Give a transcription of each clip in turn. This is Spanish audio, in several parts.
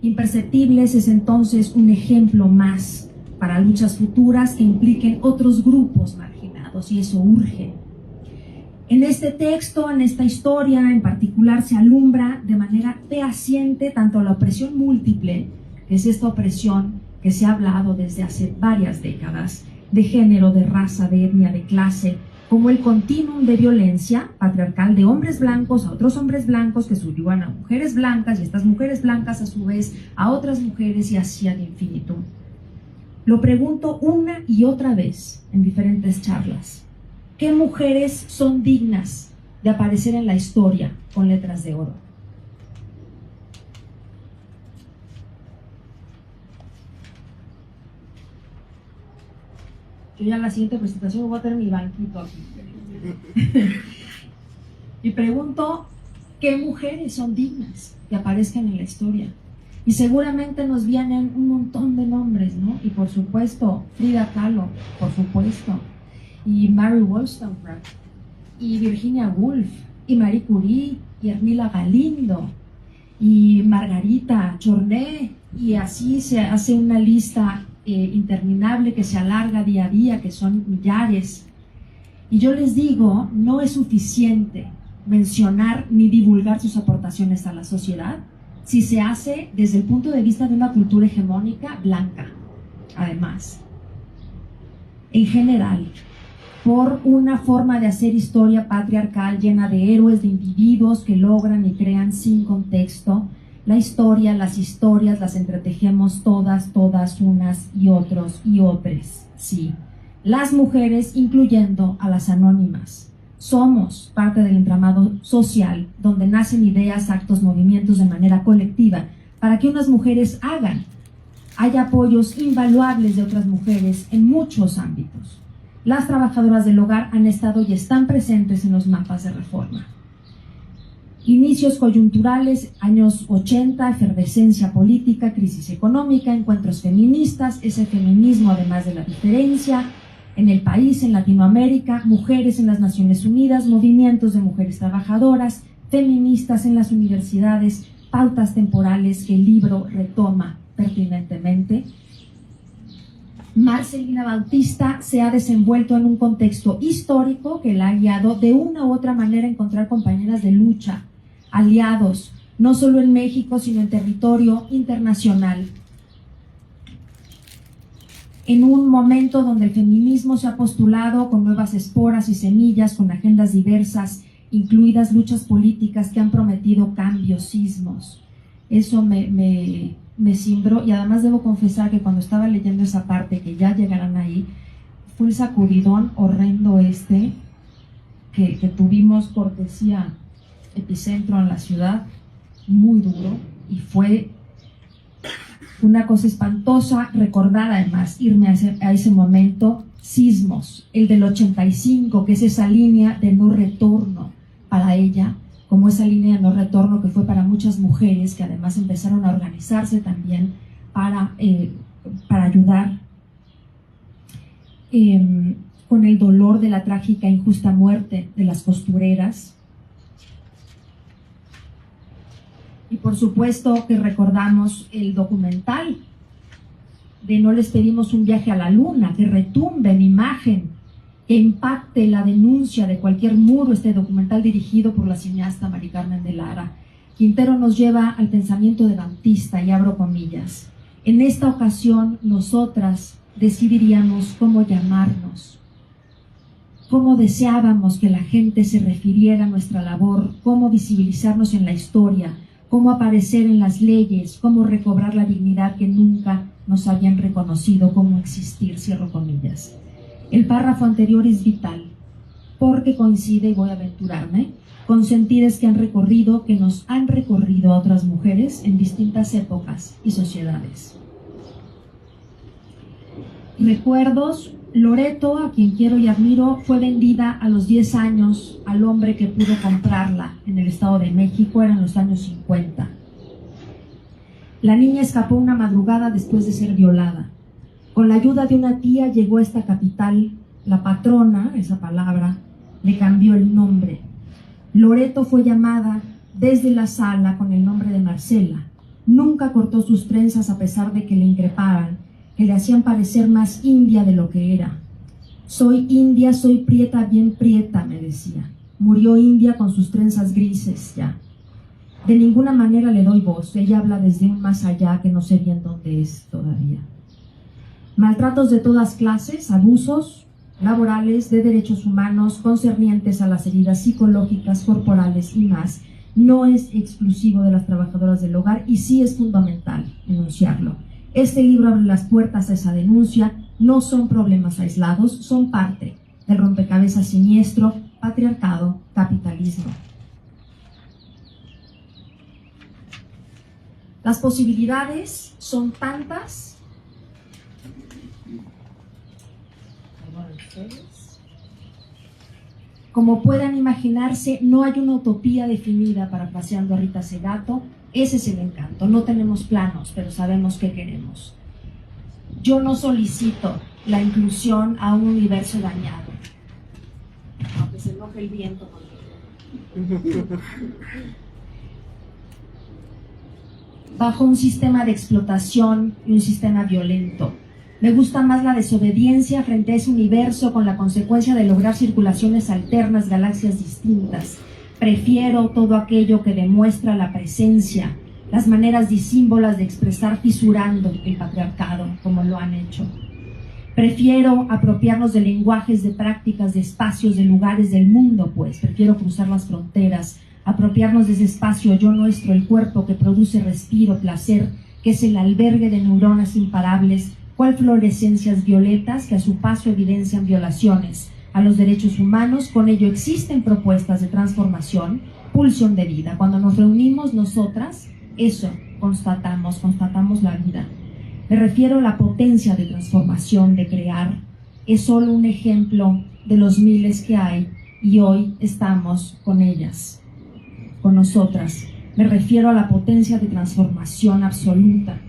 Imperceptibles es entonces un ejemplo más para luchas futuras que impliquen otros grupos marginados, y eso urge. En este texto, en esta historia en particular, se alumbra de manera fehaciente tanto la opresión múltiple, que es esta opresión que se ha hablado desde hace varias décadas, de género, de raza, de etnia, de clase, como el continuum de violencia patriarcal de hombres blancos a otros hombres blancos que subyugan a mujeres blancas, y estas mujeres blancas a su vez a otras mujeres, y así ad infinitum. Lo pregunto una y otra vez en diferentes charlas. ¿Qué mujeres son dignas de aparecer en la historia con letras de oro? Yo ya en la siguiente presentación voy a tener mi banquito aquí. Y pregunto, ¿qué mujeres son dignas que aparezcan en la historia? Y seguramente nos vienen un montón de nombres, ¿no? Y por supuesto, Frida Kahlo, por supuesto, y Mary Wollstonecraft, y Virginia Woolf, y Marie Curie, y Hermila Galindo, y Margarita Chorné, y así se hace una lista interminable que se alarga día a día, que son millares. Y yo les digo, no es suficiente mencionar ni divulgar sus aportaciones a la sociedad si se hace desde el punto de vista de una cultura hegemónica blanca, además. En general, por una forma de hacer historia patriarcal llena de héroes, de individuos que logran y crean sin contexto. La historia, las historias las entretejemos todas, unas y otros y otras, sí. Las mujeres, incluyendo a las anónimas, somos parte del entramado social donde nacen ideas, actos, movimientos de manera colectiva para que unas mujeres hagan. Hay apoyos invaluables de otras mujeres en muchos ámbitos. Las trabajadoras del hogar han estado y están presentes en los mapas de reforma. Inicios coyunturales, años 80, efervescencia política, crisis económica, encuentros feministas, ese feminismo además de la diferencia, en el país, en Latinoamérica, mujeres en las Naciones Unidas, movimientos de mujeres trabajadoras, feministas en las universidades, pautas temporales que el libro retoma pertinentemente. Marcelina Bautista se ha desenvuelto en un contexto histórico que la ha guiado de una u otra manera a encontrar compañeras de lucha, aliados, no solo en México, sino en territorio internacional. En un momento donde el feminismo se ha postulado con nuevas esporas y semillas, con agendas diversas, incluidas luchas políticas que han prometido cambios, sismos. Eso me cimbró, y además debo confesar que cuando estaba leyendo esa parte, que ya llegarán ahí, fue el sacudidón horrendo que tuvimos cortesía Epicentro en la ciudad, muy duro, y fue una cosa espantosa recordar además, irme a ese momento, sismos, el del 85, que es esa línea de no retorno para ella, como esa línea de no retorno que fue para muchas mujeres que además empezaron a organizarse también para ayudar con el dolor de la trágica e injusta muerte de las costureras. Y por supuesto que recordamos el documental de No les pedimos un viaje a la luna, que retumbe en imagen, que impacte la denuncia de cualquier muro, este documental dirigido por la cineasta Mari Carmen de Lara. Quintero nos lleva al pensamiento de Bautista, y abro comillas. En esta ocasión nosotras decidiríamos cómo llamarnos, cómo deseábamos que la gente se refiriera a nuestra labor, cómo visibilizarnos en la historia, cómo aparecer en las leyes, cómo recobrar la dignidad que nunca nos habían reconocido, cómo existir, cierro comillas. El párrafo anterior es vital, porque coincide, y voy a aventurarme, con sentires que nos han recorrido a otras mujeres en distintas épocas y sociedades. Recuerdos. Loreto, a quien quiero y admiro, fue vendida a los 10 años al hombre que pudo comprarla en el Estado de México, eran los años 50. La niña escapó una madrugada después de ser violada. Con la ayuda de una tía llegó a esta capital. La patrona, esa palabra, le cambió el nombre. Loreto fue llamada desde la sala con el nombre de Marcela. Nunca cortó sus trenzas a pesar de que le increpaban, que le hacían parecer más india de lo que era. Soy india, soy prieta, bien prieta, me decía. Murió india con sus trenzas grises ya. De ninguna manera le doy voz, ella habla desde un más allá que no sé bien dónde es todavía. Maltratos de todas clases, abusos laborales, de derechos humanos, concernientes a las heridas psicológicas, corporales y más, no es exclusivo de las trabajadoras del hogar y sí es fundamental enunciarlo. Este libro abre las puertas a esa denuncia, no son problemas aislados, son parte del rompecabezas siniestro, patriarcado, capitalismo. Las posibilidades son tantas. Como puedan imaginarse, no hay una utopía definida, parafraseando a Rita Segato. Ese es el encanto. No tenemos planos, pero sabemos qué queremos. Yo no solicito la inclusión a un universo dañado, aunque se enoje el viento conmigo. Bajo un sistema de explotación y un sistema violento. Me gusta más la desobediencia frente a ese universo con la consecuencia de lograr circulaciones alternas, galaxias distintas. Prefiero todo aquello que demuestra la presencia, las maneras disímbolas de expresar fisurando el patriarcado, como lo han hecho. Prefiero apropiarnos de lenguajes, de prácticas, de espacios, de lugares del mundo, pues. Prefiero cruzar las fronteras, apropiarnos de ese espacio yo nuestro, el cuerpo que produce respiro, placer, que es el albergue de neuronas imparables, cual fluorescencias violetas que a su paso evidencian violaciones a los derechos humanos. Con ello existen propuestas de transformación, pulsión de vida. Cuando nos reunimos nosotras, eso constatamos la vida. Me refiero a la potencia de transformación, de crear. Es solo un ejemplo de los miles que hay y hoy estamos con ellas, con nosotras. Me refiero a la potencia de transformación absoluta.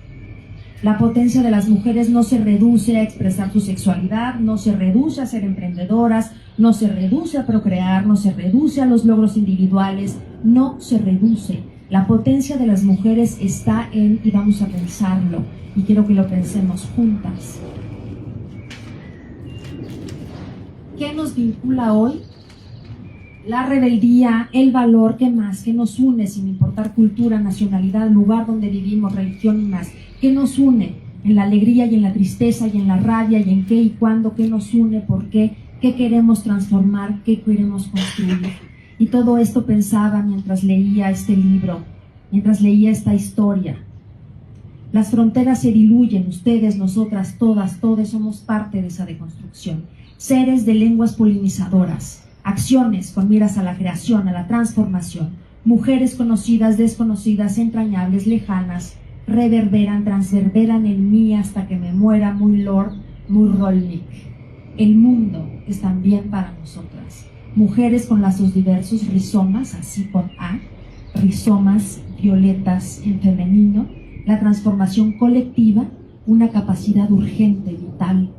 La potencia de las mujeres no se reduce a expresar su sexualidad, no se reduce a ser emprendedoras, no se reduce a procrear, no se reduce a los logros individuales, no se reduce. La potencia de las mujeres está en, y vamos a pensarlo, y quiero que lo pensemos juntas. ¿Qué nos vincula hoy? La rebeldía, el valor, ¿qué más? ¿Qué nos une sin importar cultura, nacionalidad, lugar donde vivimos, religión y más? ¿Qué nos une en la alegría y en la tristeza y en la rabia y en qué y cuándo? ¿Qué nos une? ¿Por qué? ¿Qué queremos transformar? ¿Qué queremos construir? Y todo esto pensaba mientras leía este libro, mientras leía esta historia. Las fronteras se diluyen, ustedes, nosotras, todas, todos somos parte de esa deconstrucción. Seres de lenguas polinizadoras, acciones con miras a la creación, a la transformación. Mujeres conocidas, desconocidas, entrañables, lejanas, reverberan, transverberan en mí hasta que me muera, muy Lord, muy Rolnick. El mundo es también para nosotras. Mujeres con lazos diversos, rizomas, así con A, rizomas violetas en femenino, la transformación colectiva, una capacidad urgente, vital.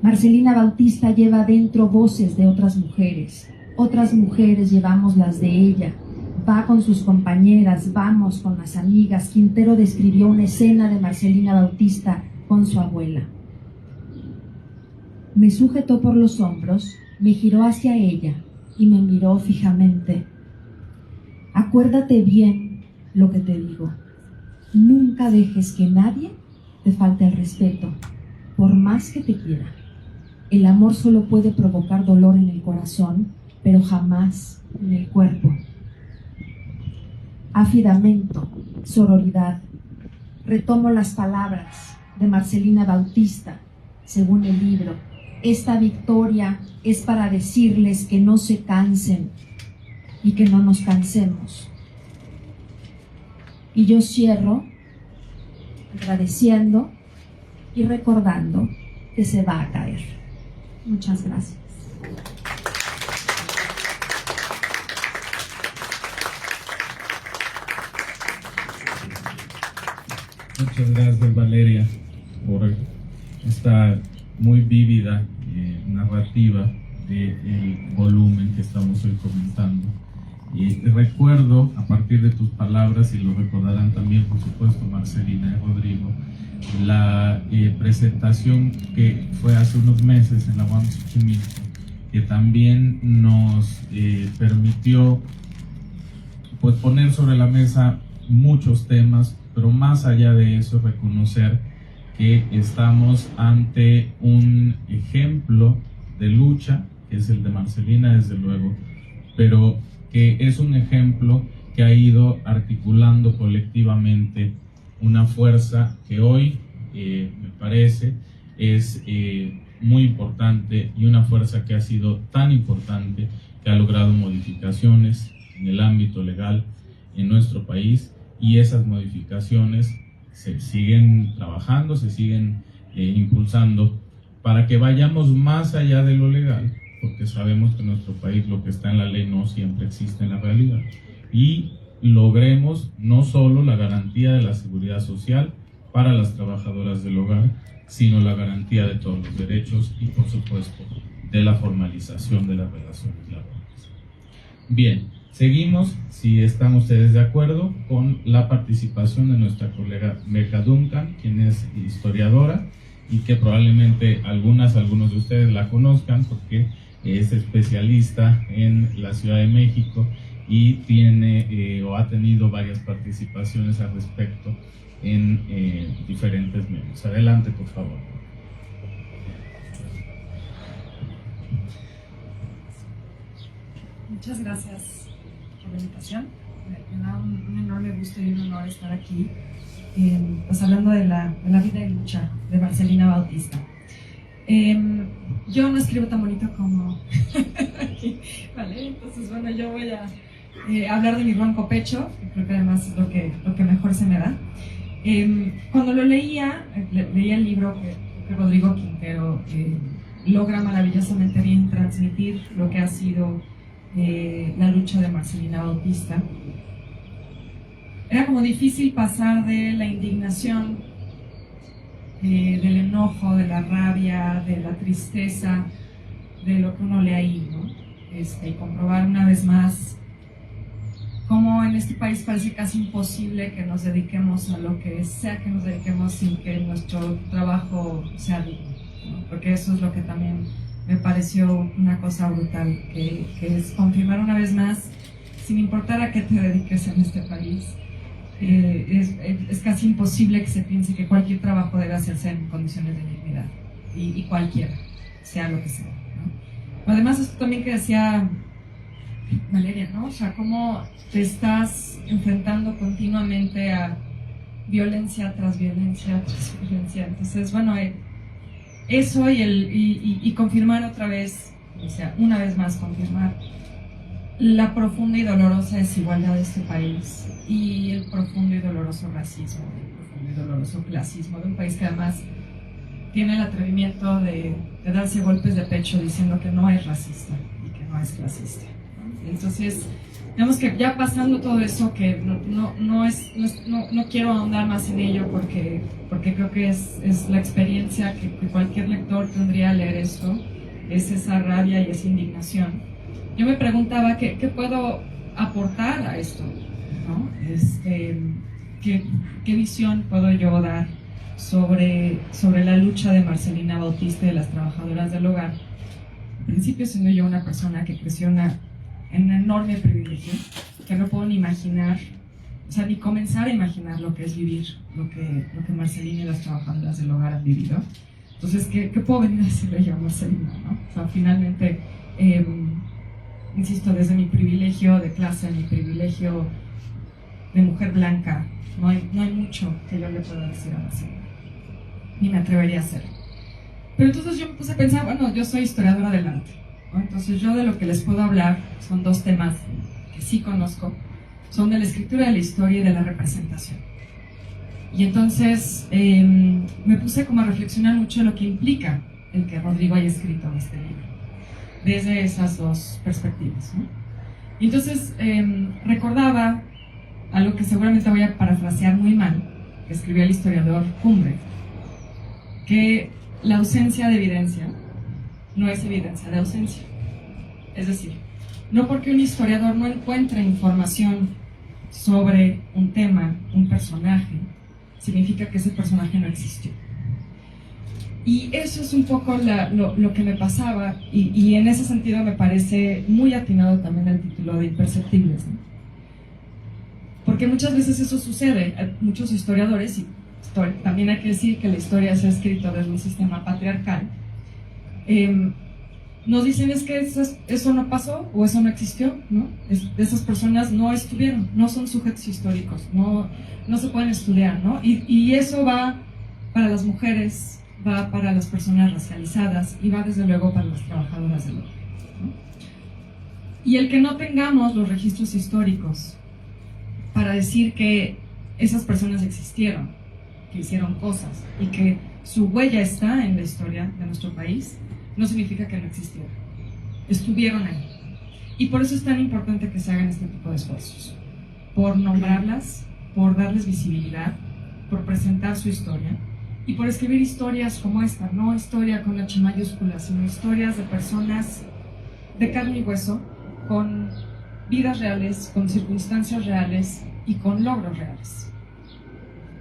Marcelina Bautista lleva dentro voces de otras mujeres llevamos las de ella. Va con sus compañeras, vamos con las amigas. Quintero describió una escena de Marcelina Bautista con su abuela. Me sujetó por los hombros, me giró hacia ella y me miró fijamente. Acuérdate bien lo que te digo. Nunca dejes que nadie te falte el respeto, por más que te quiera. El amor solo puede provocar dolor en el corazón, pero jamás en el cuerpo. Afidamento, sororidad. Retomo las palabras de Marcelina Bautista, según el libro. Esta victoria es para decirles que no se cansen y que no nos cansemos. Y yo cierro agradeciendo y recordando que se va a caer. Muchas gracias. Muchas gracias, Valeria, por esta muy vívida narrativa del volumen que estamos hoy comentando. Y recuerdo, a partir de tus palabras, y lo recordarán también, por supuesto, Marcelina y Rodrigo, la presentación que fue hace unos meses en la UAM Xochimilco, que también nos permitió pues, poner sobre la mesa muchos temas, pero más allá de eso, reconocer que estamos ante un ejemplo de lucha, que es el de Marcelina, desde luego, pero que es un ejemplo que ha ido articulando colectivamente una fuerza que hoy, me parece, es muy importante, y una fuerza que ha sido tan importante que ha logrado modificaciones en el ámbito legal en nuestro país, y esas modificaciones se siguen trabajando, se siguen impulsando para que vayamos más allá de lo legal, porque sabemos que en nuestro país lo que está en la ley no siempre existe en la realidad, y logremos no solo la garantía de la seguridad social para las trabajadoras del hogar, sino la garantía de todos los derechos y, por supuesto, de la formalización de las relaciones laborales. Bien, seguimos, si están ustedes de acuerdo, con la participación de nuestra colega Becca Duncan, quien es historiadora y que probablemente algunos de ustedes la conozcan porque es especialista en la Ciudad de México y tiene o ha tenido varias participaciones al respecto en diferentes medios. Adelante, por favor. Muchas gracias por la invitación. Me da un enorme gusto y un honor estar aquí, pues hablando de la vida y lucha de Marcelina Bautista. Yo no escribo tan bonito como aquí, ¿vale? Entonces, bueno, yo voy a hablar de mi ronco pecho, creo que además es lo que mejor se me da. Cuando lo leía el libro que Rodrigo Quintero logra maravillosamente bien transmitir lo que ha sido la lucha de Marcelina Bautista. Era como difícil pasar de la indignación, del enojo, de la rabia, de la tristeza, de lo que uno lee ahí, ¿no? Y comprobar una vez más cómo en este país parece casi imposible que nos dediquemos a lo que sea que nos dediquemos sin que nuestro trabajo sea digno, ¿no? Porque eso es lo que también me pareció una cosa brutal, que es confirmar una vez más, sin importar a qué te dediques en este país, es casi imposible que se piense que cualquier trabajo debe hacerse en condiciones de dignidad, y cualquiera, sea lo que sea, ¿no? Además, esto también que decía Valeria, ¿no? O sea, cómo te estás enfrentando continuamente a violencia tras violencia tras violencia. Entonces, bueno, eso y confirmar otra vez, o sea, una vez más confirmar la profunda y dolorosa desigualdad de este país y el profundo y doloroso racismo, el profundo y doloroso clasismo de un país que además tiene el atrevimiento de darse golpes de pecho diciendo que no es racista y que no es clasista, ¿no? Entonces, digamos que ya pasando todo eso, que no quiero ahondar más en ello porque creo que es la experiencia que cualquier lector tendría al leer esto, es esa rabia y esa indignación. Yo me preguntaba qué puedo aportar a esto, ¿no? ¿Qué visión puedo yo dar sobre la lucha de Marcelina Bautista y de las trabajadoras del hogar? En principio, siendo yo una persona que creció en un enorme privilegio, que no puedo ni imaginar, o sea, ni comenzar a imaginar lo que es vivir, lo que Marcelina y las trabajadoras del hogar han vivido. Entonces, ¿qué puedo venir a decirle yo a Marcelina, ¿no? O sea, finalmente, insisto, desde mi privilegio de clase, mi privilegio de mujer blanca, no hay mucho que yo le pueda decir a Marcelina, ni me atrevería a hacerlo. Pero entonces yo me puse a pensar, bueno, yo soy historiadora del arte, ¿no? Entonces yo de lo que les puedo hablar son dos temas que sí conozco, son de la escritura de la historia y de la representación. Y entonces me puse como a reflexionar mucho de lo que implica el que Rodrigo haya escrito este libro, desde esas dos perspectivas, ¿no? Y entonces recordaba algo que seguramente voy a parafrasear muy mal, que escribió el historiador Humbert, que la ausencia de evidencia no es evidencia de ausencia. Es decir, No porque un historiador no encuentre información sobre un tema, un personaje, significa que ese personaje no existió. Y eso es un poco lo que me pasaba, y en ese sentido me parece muy atinado también el título de Imperceptibles, ¿no? Porque muchas veces eso sucede. Muchos historiadores, y también hay que decir que la historia se ha escrito desde un sistema patriarcal, nos dicen es que eso no pasó o eso no existió, ¿no? Esas personas no estuvieron, no son sujetos históricos, no se pueden estudiar, ¿no? Y eso va para las mujeres, va para las personas racializadas y va desde luego para las trabajadoras del hogar, ¿no? Y el que no tengamos los registros históricos para decir que esas personas existieron, que hicieron cosas y que su huella está en la historia de nuestro país, no significa que no existieron. Estuvieron ahí. Y por eso es tan importante que se hagan este tipo de esfuerzos. Por nombrarlas, por darles visibilidad, por presentar su historia y por escribir historias como esta, no historia con H mayúscula, sino historias de personas de carne y hueso, con vidas reales, con circunstancias reales y con logros reales.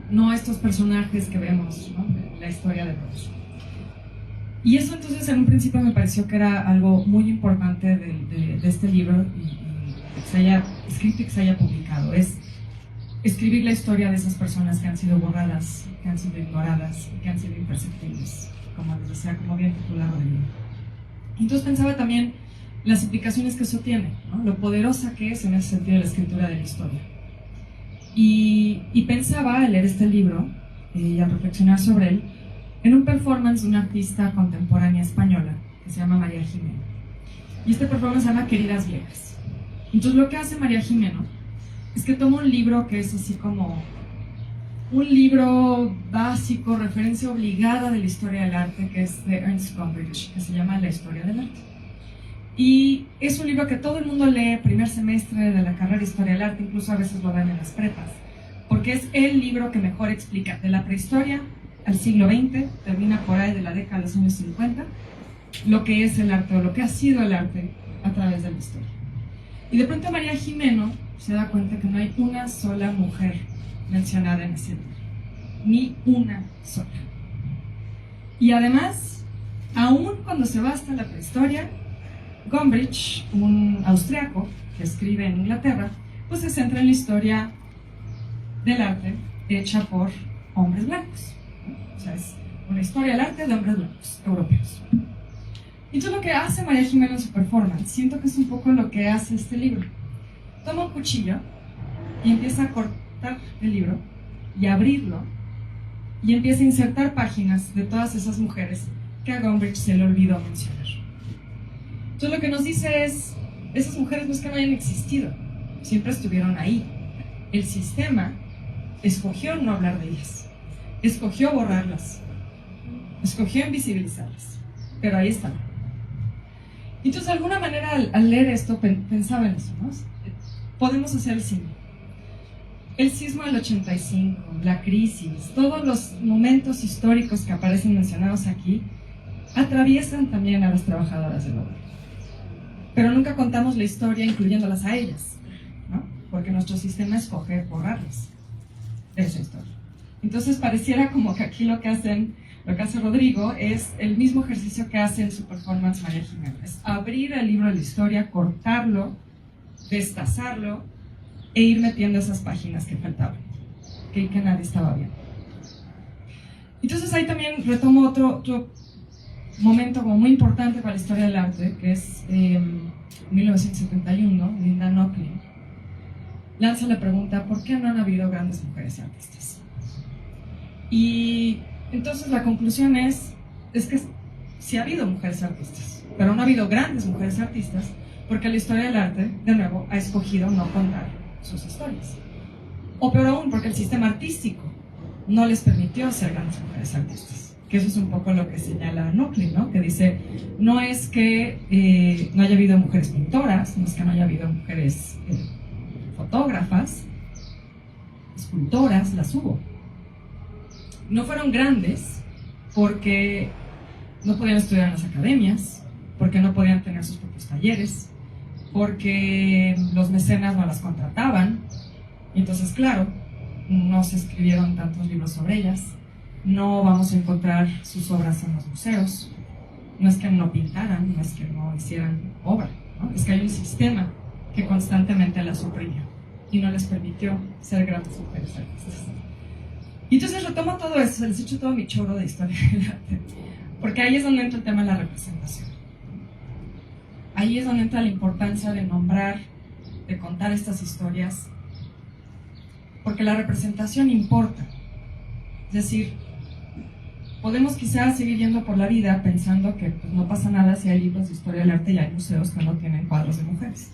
No estos personajes que vemos, ¿no?, de la historia de todos. Y eso entonces en un principio me pareció que era algo muy importante de este libro y que se haya escrito y que se haya publicado. Es escribir la historia de esas personas que han sido borradas, que han sido ignoradas, que han sido imperceptibles, como les decía, como bien titulado el libro. Entonces pensaba también las implicaciones que eso tiene, ¿no?, lo poderosa que es en ese sentido la escritura de la historia. Y pensaba al leer este libro y al reflexionar sobre él en un performance de una artista contemporánea española que se llama María Jimeno. Y este performance se llama Queridas Viejas. Entonces lo que hace María Jimeno es que toma un libro que es así como un libro básico, referencia obligada de la historia del arte, que es de Ernst Gombrich, que se llama La historia del arte. Y es un libro que todo el mundo lee primer semestre de la carrera de Historia del Arte, incluso a veces lo dan en las prepas, porque es el libro que mejor explica de la prehistoria al siglo XX, termina por ahí de la década de los años 50, lo que es el arte o lo que ha sido el arte a través de la historia. Y de pronto María Jimeno se da cuenta que no hay una sola mujer mencionada en ese libro, ni una sola. Y además, aún cuando se va hasta la prehistoria, Gombrich, un austriaco que escribe en Inglaterra, pues se centra en la historia del arte hecha por hombres blancos. O sea, es una historia del arte de hombres blancos, europeos. Y entonces lo que hace María Jimeno en su performance, siento que es un poco lo que hace este libro. Toma un cuchillo y empieza a cortar el libro y a abrirlo y empieza a insertar páginas de todas esas mujeres que a Gombrich se le olvidó mencionar. Entonces lo que nos dice es, esas mujeres no es que no hayan existido, siempre estuvieron ahí. El sistema escogió no hablar de ellas, escogió borrarlas, escogió invisibilizarlas, pero ahí están. Entonces de alguna manera al leer esto pensaba en eso, ¿no? Podemos hacer el símil. El sismo del 85, la crisis, todos los momentos históricos que aparecen mencionados aquí atraviesan también a las trabajadoras del hogar. Pero nunca contamos la historia incluyéndolas a ellas, ¿no? Porque nuestro sistema escoge borrarlas de esa historia. Entonces pareciera como que aquí lo que hace Rodrigo es el mismo ejercicio que hace en su performance María Jimeno, es abrir el libro de la historia, cortarlo, destazarlo e ir metiendo esas páginas que faltaban, que nadie estaba viendo. Entonces ahí también retomo otro momento como muy importante para la historia del arte, que es 1971, Linda Nochlin lanza la pregunta: ¿por qué no han habido grandes mujeres artistas? Y entonces la conclusión es que sí ha habido mujeres artistas, pero no ha habido grandes mujeres artistas porque la historia del arte, de nuevo, ha escogido no contar sus historias. O peor aún, porque el sistema artístico no les permitió ser grandes mujeres artistas. Que eso es un poco lo que señala Nochlin, ¿no? Que dice, no es que no haya habido mujeres pintoras, no es que no haya habido mujeres fotógrafas, escultoras, las hubo. No fueron grandes porque no podían estudiar en las academias, porque no podían tener sus propios talleres, porque los mecenas no las contrataban. Y entonces, claro, no se escribieron tantos libros sobre ellas, no vamos a encontrar sus obras en los museos. No es que no pintaran, no es que no hicieran obra, ¿no? Es que hay un sistema que constantemente las oprimió y no les permitió ser grandes mujeres artistas. Y entonces retomo todo eso, les echo todo mi chorro de historia del arte, porque ahí es donde entra el tema de la representación. Ahí es donde entra la importancia de nombrar, de contar estas historias, porque la representación importa. Es decir, podemos quizás seguir yendo por la vida pensando que pues, no pasa nada si hay libros de historia del arte y hay museos que no tienen cuadros de mujeres.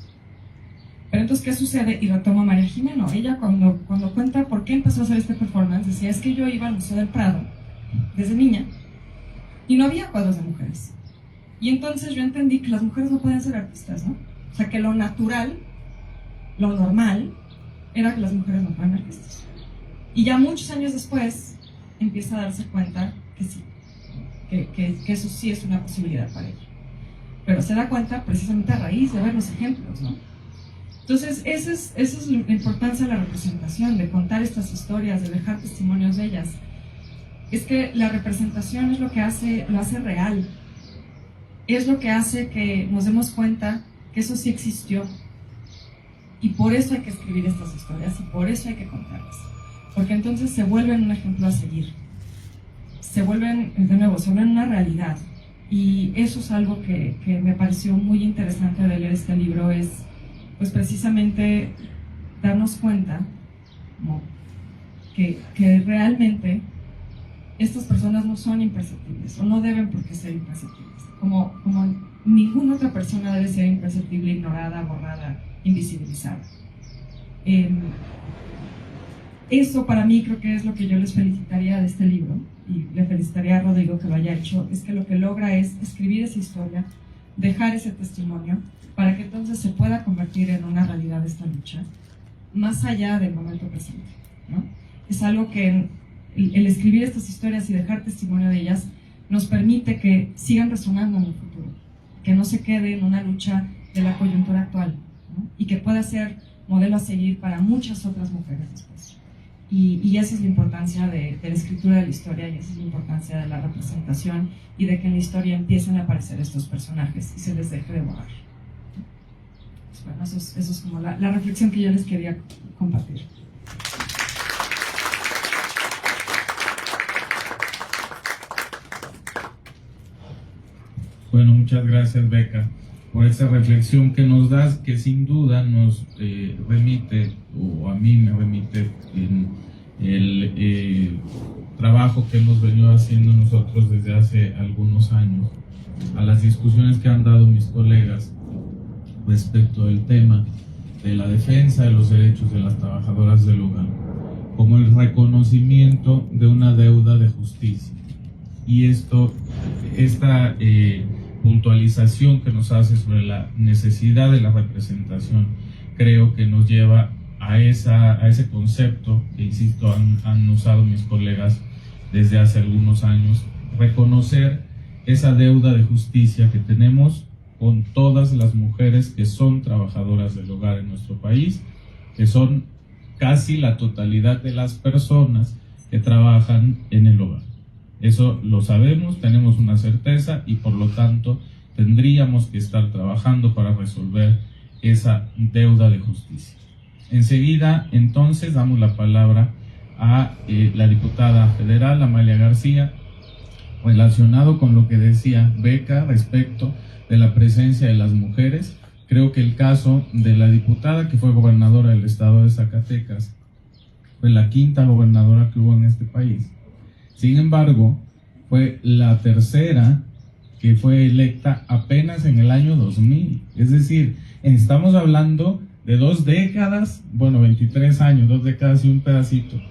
Pero entonces, ¿qué sucede? Y retomo a María Jimeno. Ella cuando cuenta por qué empezó a hacer este performance, decía, es que yo iba al Museo del Prado desde niña y no había cuadros de mujeres. Y entonces yo entendí que las mujeres no pueden ser artistas, ¿no? O sea, que lo natural, lo normal, era que las mujeres no fueran artistas. Y ya muchos años después empieza a darse cuenta que sí, que eso sí es una posibilidad para ella. Pero se da cuenta precisamente a raíz de ver los ejemplos, ¿no? Entonces, esa es la importancia de la representación, de contar estas historias, de dejar testimonios de ellas. Es que la representación es lo que lo hace real. Es lo que hace que nos demos cuenta que eso sí existió. Y por eso hay que escribir estas historias y por eso hay que contarlas. Porque entonces se vuelven un ejemplo a seguir. Se vuelven una realidad. Y eso es algo que me pareció muy interesante de leer este libro, es pues precisamente darnos cuenta, ¿no?, que realmente estas personas no son imperceptibles o no deben por qué ser imperceptibles. Como ninguna otra persona debe ser imperceptible, ignorada, borrada, invisibilizada. Eso para mí creo que es lo que yo les felicitaría de este libro, y le felicitaría a Rodrigo que lo haya hecho, es que lo que logra es escribir esa historia, dejar ese testimonio, para que entonces se pueda convertir en una realidad esta lucha, más allá del momento presente, ¿no? Es algo que el escribir estas historias y dejar testimonio de ellas nos permite que sigan resonando en el futuro, que no se quede en una lucha de la coyuntura actual, ¿no? Y que pueda ser modelo a seguir para muchas otras mujeres después. Y esa es la importancia de la escritura de la historia, y esa es la importancia de la representación y de que en la historia empiecen a aparecer estos personajes y se les deje de borrar. Pues bueno, eso es como la reflexión que yo les quería compartir. Bueno, muchas gracias, Beca, por esa reflexión que nos das, que sin duda nos remite, o a mí me remite, en el trabajo que hemos venido haciendo nosotros desde hace algunos años, a las discusiones que han dado mis colegas respecto del tema de la defensa de los derechos de las trabajadoras del hogar, como el reconocimiento de una deuda de justicia. Y esta puntualización que nos hace sobre la necesidad de la representación, creo que nos lleva a ese concepto que, insisto, han usado mis colegas desde hace algunos años: reconocer esa deuda de justicia que tenemos con todas las mujeres que son trabajadoras del hogar en nuestro país, que son casi la totalidad de las personas que trabajan en el hogar. Eso lo sabemos, tenemos una certeza, y por lo tanto tendríamos que estar trabajando para resolver esa deuda de justicia. Enseguida, entonces, damos la palabra a la diputada federal Amalia García, relacionado con lo que decía Beca respecto de la presencia de las mujeres. Creo que el caso de la diputada que fue gobernadora del estado de Zacatecas fue la quinta gobernadora que hubo en este país. Sin embargo, fue la tercera que fue electa apenas en el año 2000. Es decir, estamos hablando de 2 décadas, bueno, 23 años, 2 décadas y un pedacito.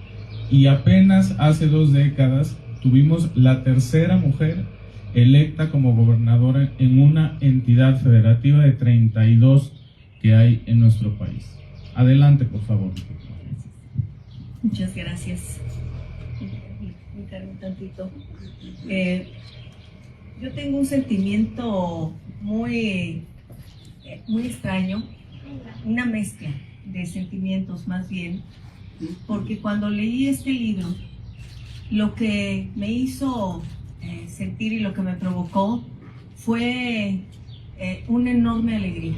Y apenas hace 2 décadas tuvimos la tercera mujer electa como gobernadora en una entidad federativa de 32 que hay en nuestro país. Adelante, por favor. Muchas gracias. Un tantito. Yo tengo un sentimiento muy muy extraño, una mezcla de sentimientos más bien, porque cuando leí este libro, lo que me hizo sentir y lo que me provocó fue una enorme alegría.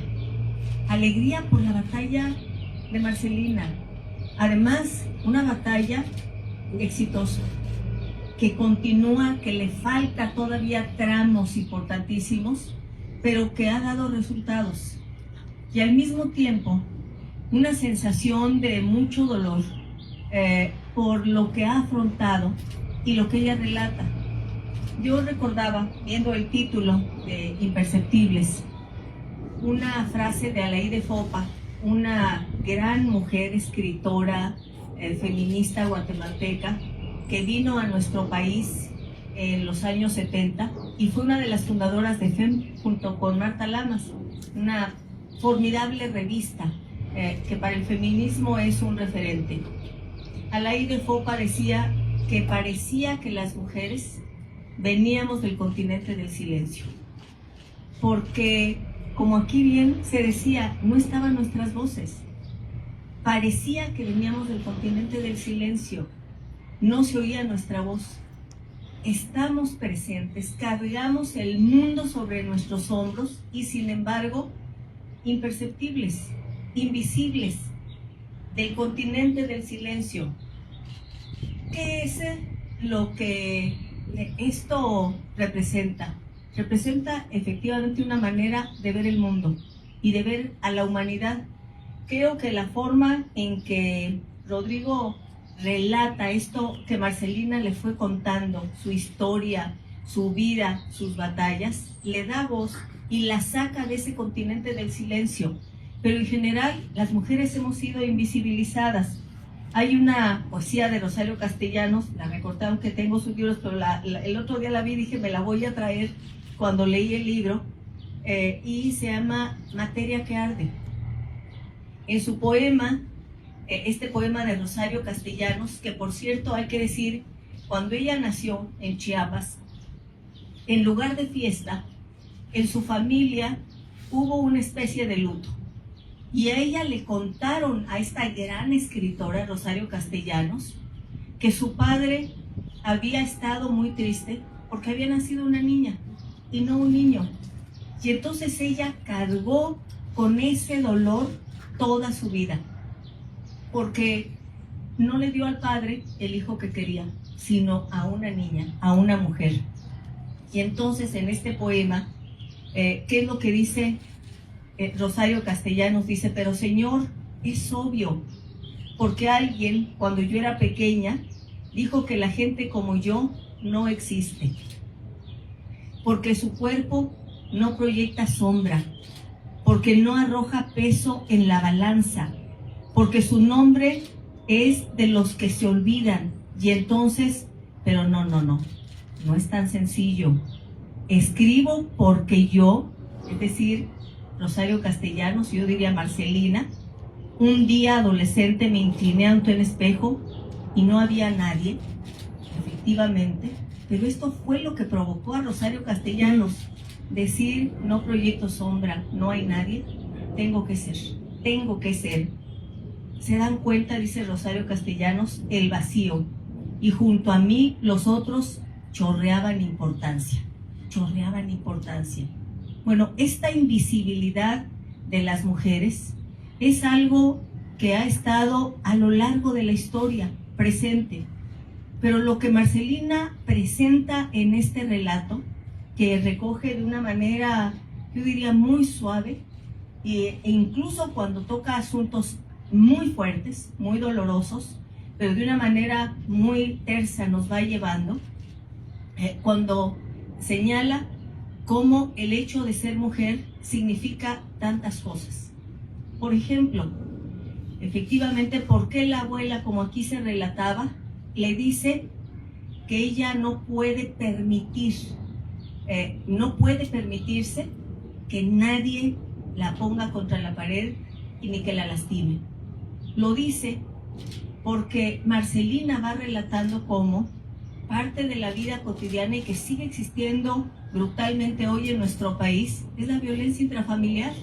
Alegría por la batalla de Marcelina. Además, una batalla exitosa, que continúa, que le falta todavía tramos importantísimos, pero que ha dado resultados. Y al mismo tiempo, una sensación de mucho dolor por lo que ha afrontado y lo que ella relata. Yo recordaba, viendo el título de Imperceptibles, una frase de Alaí Fopa, una gran mujer escritora, feminista guatemalteca, que vino a nuestro país en los años 70 y fue una de las fundadoras de FEM junto con Marta Lamas, una formidable revista que para el feminismo es un referente. Alaí Fopa decía que las mujeres veníamos del continente del silencio, porque como aquí bien se decía, no estaban nuestras voces. Parecía que veníamos del continente del silencio, no se oía nuestra voz. Estamos presentes, cargamos el mundo sobre nuestros hombros y sin embargo, imperceptibles, invisibles, del continente del silencio. ¿Qué es lo que esto representa? Representa efectivamente una manera de ver el mundo y de ver a la humanidad. Creo que la forma en que Rodrigo relata esto que Marcelina le fue contando, su historia, su vida, sus batallas, le da voz y la saca de ese continente del silencio. Pero en general las mujeres hemos sido invisibilizadas. Hay una poesía de Rosario Castellanos, la recorté aunque tengo sus libros, pero el otro día la vi y dije me la voy a traer cuando leí el libro, y se llama Materia que arde. En su poema, este poema de Rosario Castellanos, que por cierto hay que decir, cuando ella nació en Chiapas, en lugar de fiesta, en su familia hubo una especie de luto. Y a ella le contaron, a esta gran escritora, Rosario Castellanos, que su padre había estado muy triste porque había nacido una niña y no un niño. Y entonces ella cargó con ese dolor toda su vida, porque no le dio al padre el hijo que quería, sino a una niña, a una mujer. Y entonces en este poema, ¿qué es lo que dice Rosario Castellanos? Dice, pero señor, es obvio, porque alguien, cuando yo era pequeña, dijo que la gente como yo no existe, porque su cuerpo no proyecta sombra, porque no arroja peso en la balanza, porque su nombre es de los que se olvidan. Y entonces, pero no es tan sencillo. Escribo porque yo, es decir, Rosario Castellanos, yo diría Marcelina, un día adolescente me incliné ante un espejo y no había nadie, efectivamente, pero esto fue lo que provocó a Rosario Castellanos decir, no proyecto sombra, no hay nadie, tengo que ser. Se dan cuenta, dice Rosario Castellanos, el vacío, y junto a mí los otros chorreaban importancia. Bueno, esta invisibilidad de las mujeres es algo que ha estado a lo largo de la historia presente, pero lo que Marcelina presenta en este relato, que recoge de una manera, yo diría, muy suave, e incluso cuando toca asuntos muy fuertes, muy dolorosos, pero de una manera muy tersa nos va llevando, cuando señala cómo el hecho de ser mujer significa tantas cosas. Por ejemplo, efectivamente, ¿por qué la abuela, como aquí se relataba, le dice que ella no puede permitirse que nadie la ponga contra la pared y ni que la lastime? Lo dice porque Marcelina va relatando cómo parte de la vida cotidiana y que sigue existiendo brutalmente hoy en nuestro país, es la violencia intrafamiliar.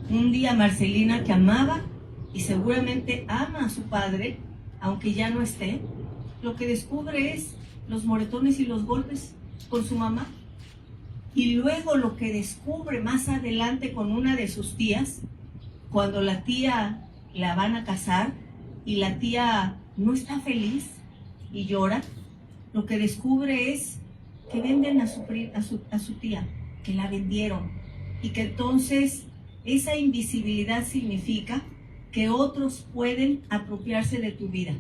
Un día Marcelina, que amaba y seguramente ama a su padre, aunque ya no esté, lo que descubre es los moretones y los golpes con su mamá. Y luego lo que descubre más adelante con una de sus tías, cuando la tía la van a casar y la tía no está feliz y llora, lo que descubre es que venden a su tía, que la vendieron, y que entonces esa invisibilidad significa que otros pueden apropiarse de tu vida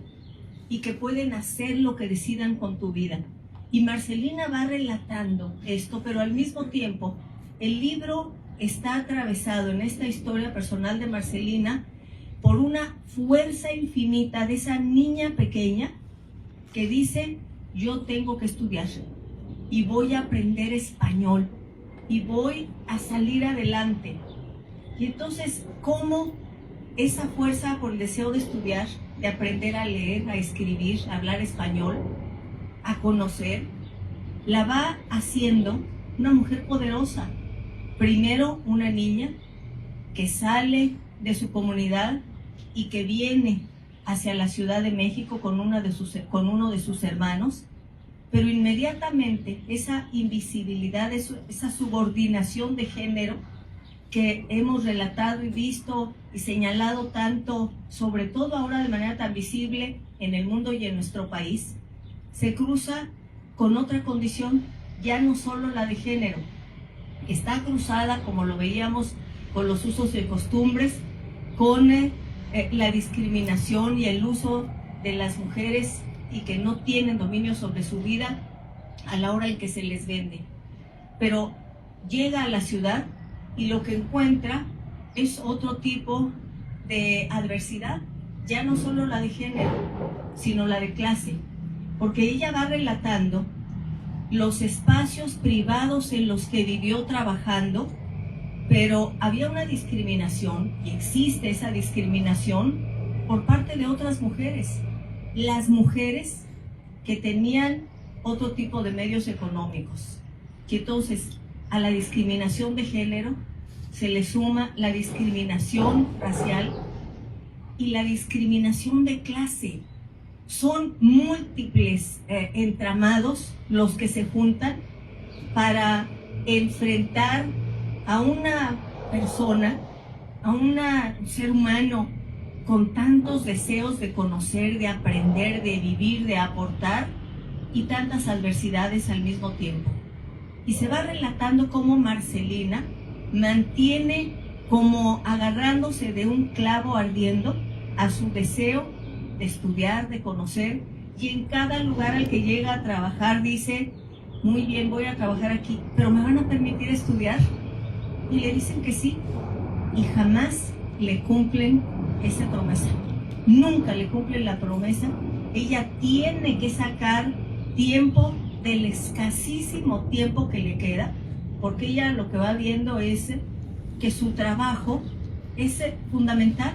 y que pueden hacer lo que decidan con tu vida. Y Marcelina va relatando esto, pero al mismo tiempo el libro está atravesado en esta historia personal de Marcelina por una fuerza infinita de esa niña pequeña que dice: yo tengo que estudiar y voy a aprender español y voy a salir adelante. Y entonces, ¿cómo esa fuerza por el deseo de estudiar, de aprender a leer, a escribir, a hablar español, a conocer, la va haciendo una mujer poderosa? Primero, una niña que sale de su comunidad y que viene hacia la Ciudad de México con uno de sus hermanos, pero inmediatamente esa invisibilidad, esa subordinación de género que hemos relatado y visto y señalado tanto, sobre todo ahora de manera tan visible en el mundo y en nuestro país, se cruza con otra condición, ya no solo la de género, está cruzada, como lo veíamos, con los usos y costumbres, con la discriminación y el uso de las mujeres y que no tienen dominio sobre su vida a la hora en que se les vende. Pero llega a la ciudad y lo que encuentra es otro tipo de adversidad, ya no solo la de género, sino la de clase, porque ella va relatando los espacios privados en los que vivió trabajando, pero había una discriminación, y existe esa discriminación por parte de otras mujeres, las mujeres que tenían otro tipo de medios económicos, que entonces a la discriminación de género se le suma la discriminación racial y la discriminación de clase. Son múltiples entramados los que se juntan para enfrentar a una persona, a un ser humano con tantos deseos de conocer, de aprender, de vivir, de aportar y tantas adversidades al mismo tiempo. Y se va relatando cómo Marcelina mantiene como agarrándose de un clavo ardiendo a su deseo de estudiar, de conocer, y en cada lugar al que llega a trabajar dice: muy bien, voy a trabajar aquí, pero ¿me van a permitir estudiar? Y le dicen que sí, y jamás le cumplen esa promesa. Nunca le cumplen la promesa. Ella tiene que sacar tiempo del escasísimo tiempo que le queda, porque ella lo que va viendo es que su trabajo es fundamental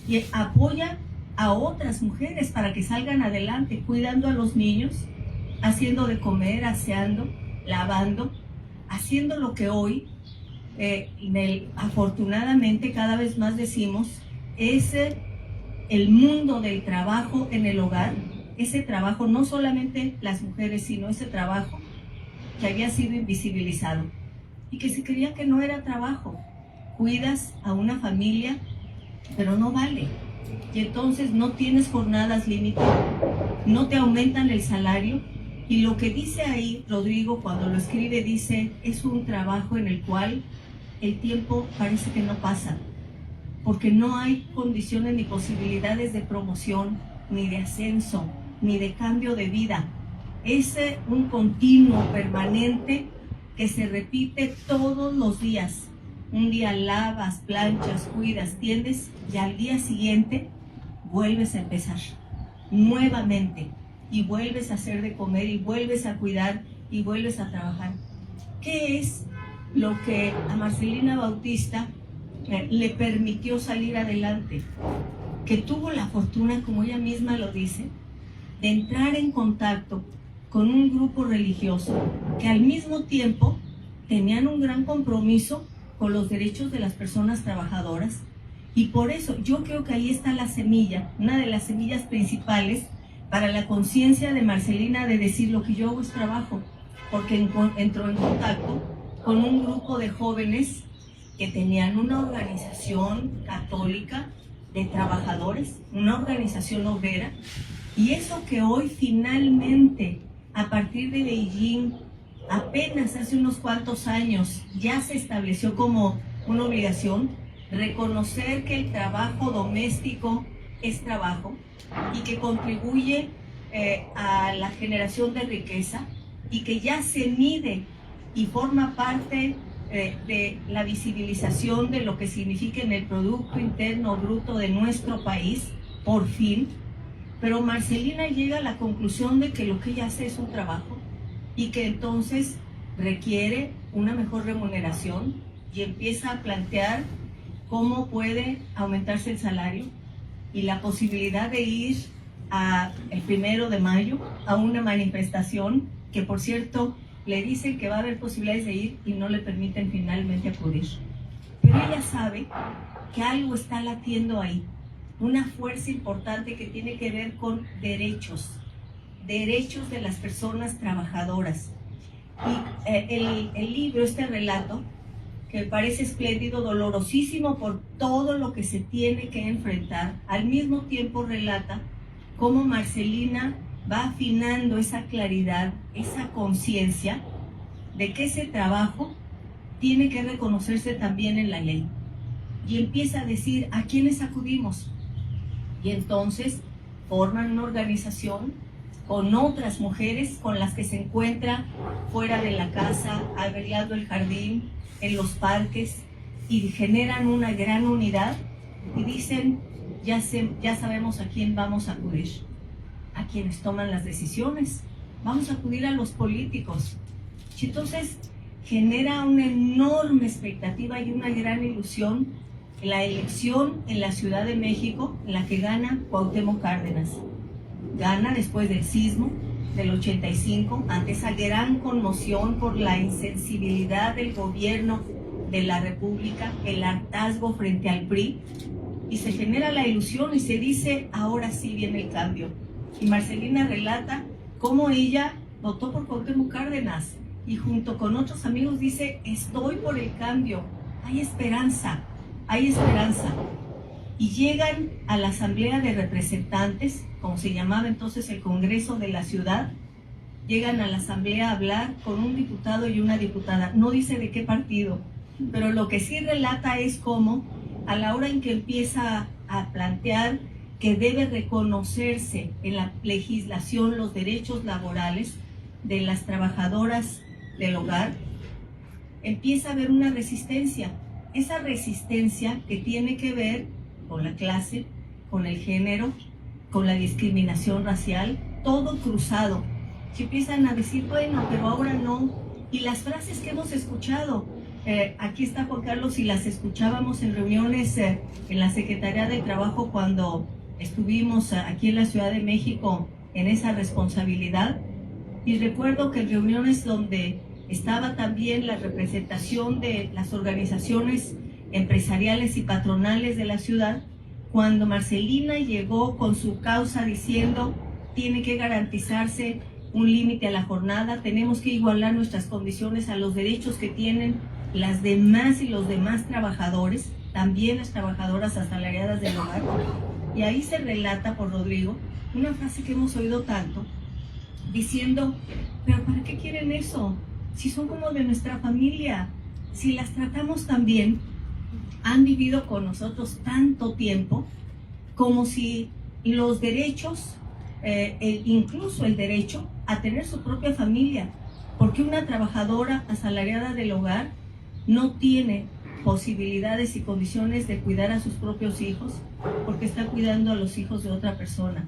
y apoya a otras mujeres para que salgan adelante, cuidando a los niños, haciendo de comer, aseando, lavando, haciendo lo que hoy, afortunadamente cada vez más decimos, es el mundo del trabajo en el hogar, ese trabajo, no solamente las mujeres, sino ese trabajo que había sido invisibilizado y que se creía que no era trabajo. Cuidas a una familia, pero no vale. Y entonces no tienes jornadas límite, no te aumentan el salario. Y lo que dice ahí Rodrigo cuando lo escribe, dice: es un trabajo en el cual el tiempo parece que no pasa, porque no hay condiciones ni posibilidades de promoción, ni de ascenso, ni de cambio de vida. Es un continuo permanente que se repite todos los días. Un día lavas, planchas, cuidas, tiendes, y al día siguiente vuelves a empezar nuevamente y vuelves a hacer de comer y vuelves a cuidar y vuelves a trabajar. ¿Qué es lo que a Marcelina Bautista le permitió salir adelante? Que tuvo la fortuna, como ella misma lo dice, de entrar en contacto con un grupo religioso que al mismo tiempo tenían un gran compromiso con los derechos de las personas trabajadoras. Y por eso yo creo que ahí está la semilla, una de las semillas principales para la conciencia de Marcelina de decir: lo que yo hago es trabajo, porque entró en contacto con un grupo de jóvenes que tenían una organización católica de trabajadores, una organización obrera, y eso que hoy finalmente, a partir de Beijing, apenas hace unos cuantos años, ya se estableció como una obligación, reconocer que el trabajo doméstico es trabajo y que contribuye a la generación de riqueza, y que ya se mide y forma parte de la visibilización de lo que significa en el Producto Interno Bruto de nuestro país, por fin. Pero Marcelina llega a la conclusión de que lo que ella hace es un trabajo y que entonces requiere una mejor remuneración, y empieza a plantear cómo puede aumentarse el salario y la posibilidad de ir el 1 de mayo a una manifestación que, por cierto, le dicen que va a haber posibilidades de ir y no le permiten finalmente acudir. Pero ella sabe que algo está latiendo ahí, una fuerza importante que tiene que ver con derechos de las personas trabajadoras. Y el libro, este relato, que me parece espléndido, dolorosísimo por todo lo que se tiene que enfrentar, al mismo tiempo relata cómo Marcelina va afinando esa claridad, esa conciencia de que ese trabajo tiene que reconocerse también en la ley. Y empieza a decir: ¿a quiénes acudimos? Y entonces forman una organización con otras mujeres con las que se encuentra fuera de la casa, arreglando el jardín, en los parques, y generan una gran unidad y dicen: ya sabemos a quién vamos a acudir, a quienes toman las decisiones, vamos a acudir a los políticos. Y entonces genera una enorme expectativa y una gran ilusión la elección en la Ciudad de México, en la que gana Cuauhtémoc Cárdenas. Gana después del sismo del 85, ante esa gran conmoción por la insensibilidad del gobierno de la República, el hartazgo frente al PRI, y se genera la ilusión y se dice: ahora sí viene el cambio. Y Marcelina relata cómo ella votó por Cuauhtémoc Cárdenas y junto con otros amigos dice: estoy por el cambio, hay esperanza, hay esperanza. Y llegan a la Asamblea de Representantes, como se llamaba entonces el Congreso de la ciudad, llegan a la Asamblea a hablar con un diputado y una diputada, no dice de qué partido, pero lo que sí relata es cómo a la hora en que empieza a plantear que debe reconocerse en la legislación los derechos laborales de las trabajadoras del hogar, empieza a haber una resistencia. Esa resistencia que tiene que ver con la clase, con el género, con la discriminación racial, todo cruzado. Que empiezan a decir: bueno, pero ahora no. Y las frases que hemos escuchado, aquí está Juan Carlos, y las escuchábamos en reuniones en la Secretaría de Trabajo cuando estuvimos aquí en la Ciudad de México en esa responsabilidad. Y recuerdo que en reuniones donde estaba también la representación de las organizaciones empresariales y patronales de la ciudad, cuando Marcelina llegó con su causa diciendo: tiene que garantizarse un límite a la jornada, tenemos que igualar nuestras condiciones a los derechos que tienen las demás y los demás trabajadores, también las trabajadoras asalariadas del hogar. Y ahí se relata por Rodrigo una frase que hemos oído tanto, diciendo: pero ¿para qué quieren eso? Si son como de nuestra familia, si las tratamos tan bien, han vivido con nosotros tanto tiempo, como si los derechos, incluso el derecho a tener su propia familia, porque una trabajadora asalariada del hogar no tiene posibilidades y condiciones de cuidar a sus propios hijos, porque está cuidando a los hijos de otra persona.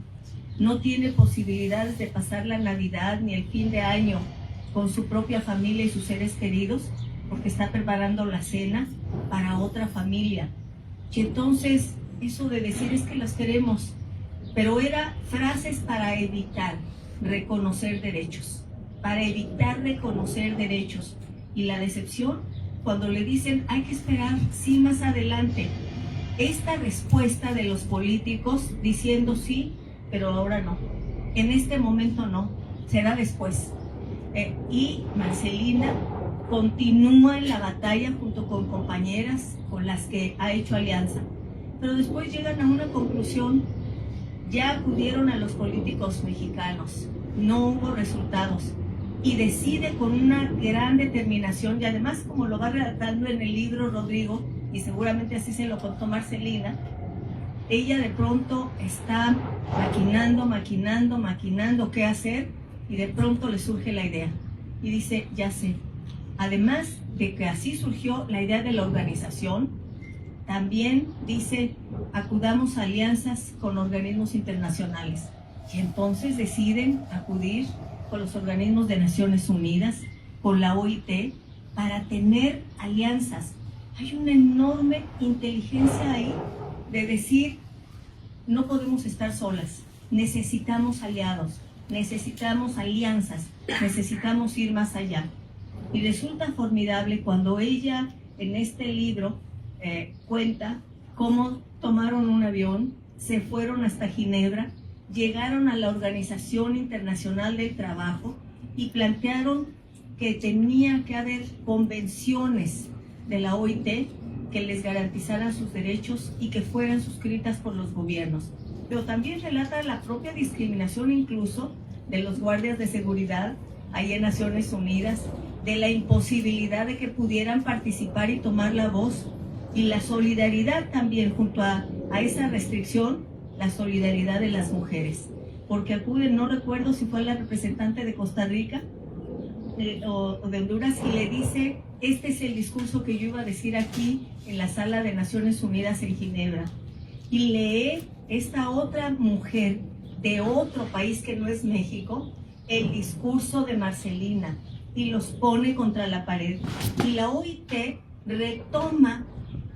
No tiene posibilidades de pasar la Navidad ni el fin de año con su propia familia y sus seres queridos, porque está preparando la cena para otra familia. Y entonces, eso de decir: es que las queremos, pero era frases para evitar reconocer derechos, para evitar reconocer derechos. Y la decepción, cuando le dicen hay que esperar, sí, más adelante. Esta respuesta de los políticos diciendo sí, pero ahora no. En este momento no, será después. Y Marcelina continúa en la batalla junto con compañeras con las que ha hecho alianza. Pero después llegan a una conclusión, ya acudieron a los políticos mexicanos, no hubo resultados. Y decide con una gran determinación, y además como lo va relatando en el libro Rodrigo, y seguramente así se lo contó Marcelina, ella de pronto está maquinando qué hacer, y de pronto le surge la idea. Y dice, ya sé. Además de que así surgió la idea de la organización, también dice, acudamos a alianzas con organismos internacionales. Y entonces deciden acudir con los organismos de Naciones Unidas, con la OIT, para tener alianzas. Hay una enorme inteligencia ahí de decir, no podemos estar solas, necesitamos aliados, necesitamos alianzas, necesitamos ir más allá. Y resulta formidable cuando ella en este libro cuenta cómo tomaron un avión, se fueron hasta Ginebra, llegaron a la Organización Internacional del Trabajo y plantearon que tenía que haber convenciones de la OIT que les garantizaran sus derechos y que fueran suscritas por los gobiernos. Pero también relata la propia discriminación incluso de los guardias de seguridad ahí en Naciones Unidas, de la imposibilidad de que pudieran participar y tomar la voz, y la solidaridad también junto a esa restricción, la solidaridad de las mujeres, porque acuden, no recuerdo si fue la representante de Costa Rica o de Honduras, y le dice, este es el discurso que yo iba a decir aquí en la sala de Naciones Unidas en Ginebra. Y lee esta otra mujer de otro país que no es México, el discurso de Marcelina, y los pone contra la pared. Y la OIT retoma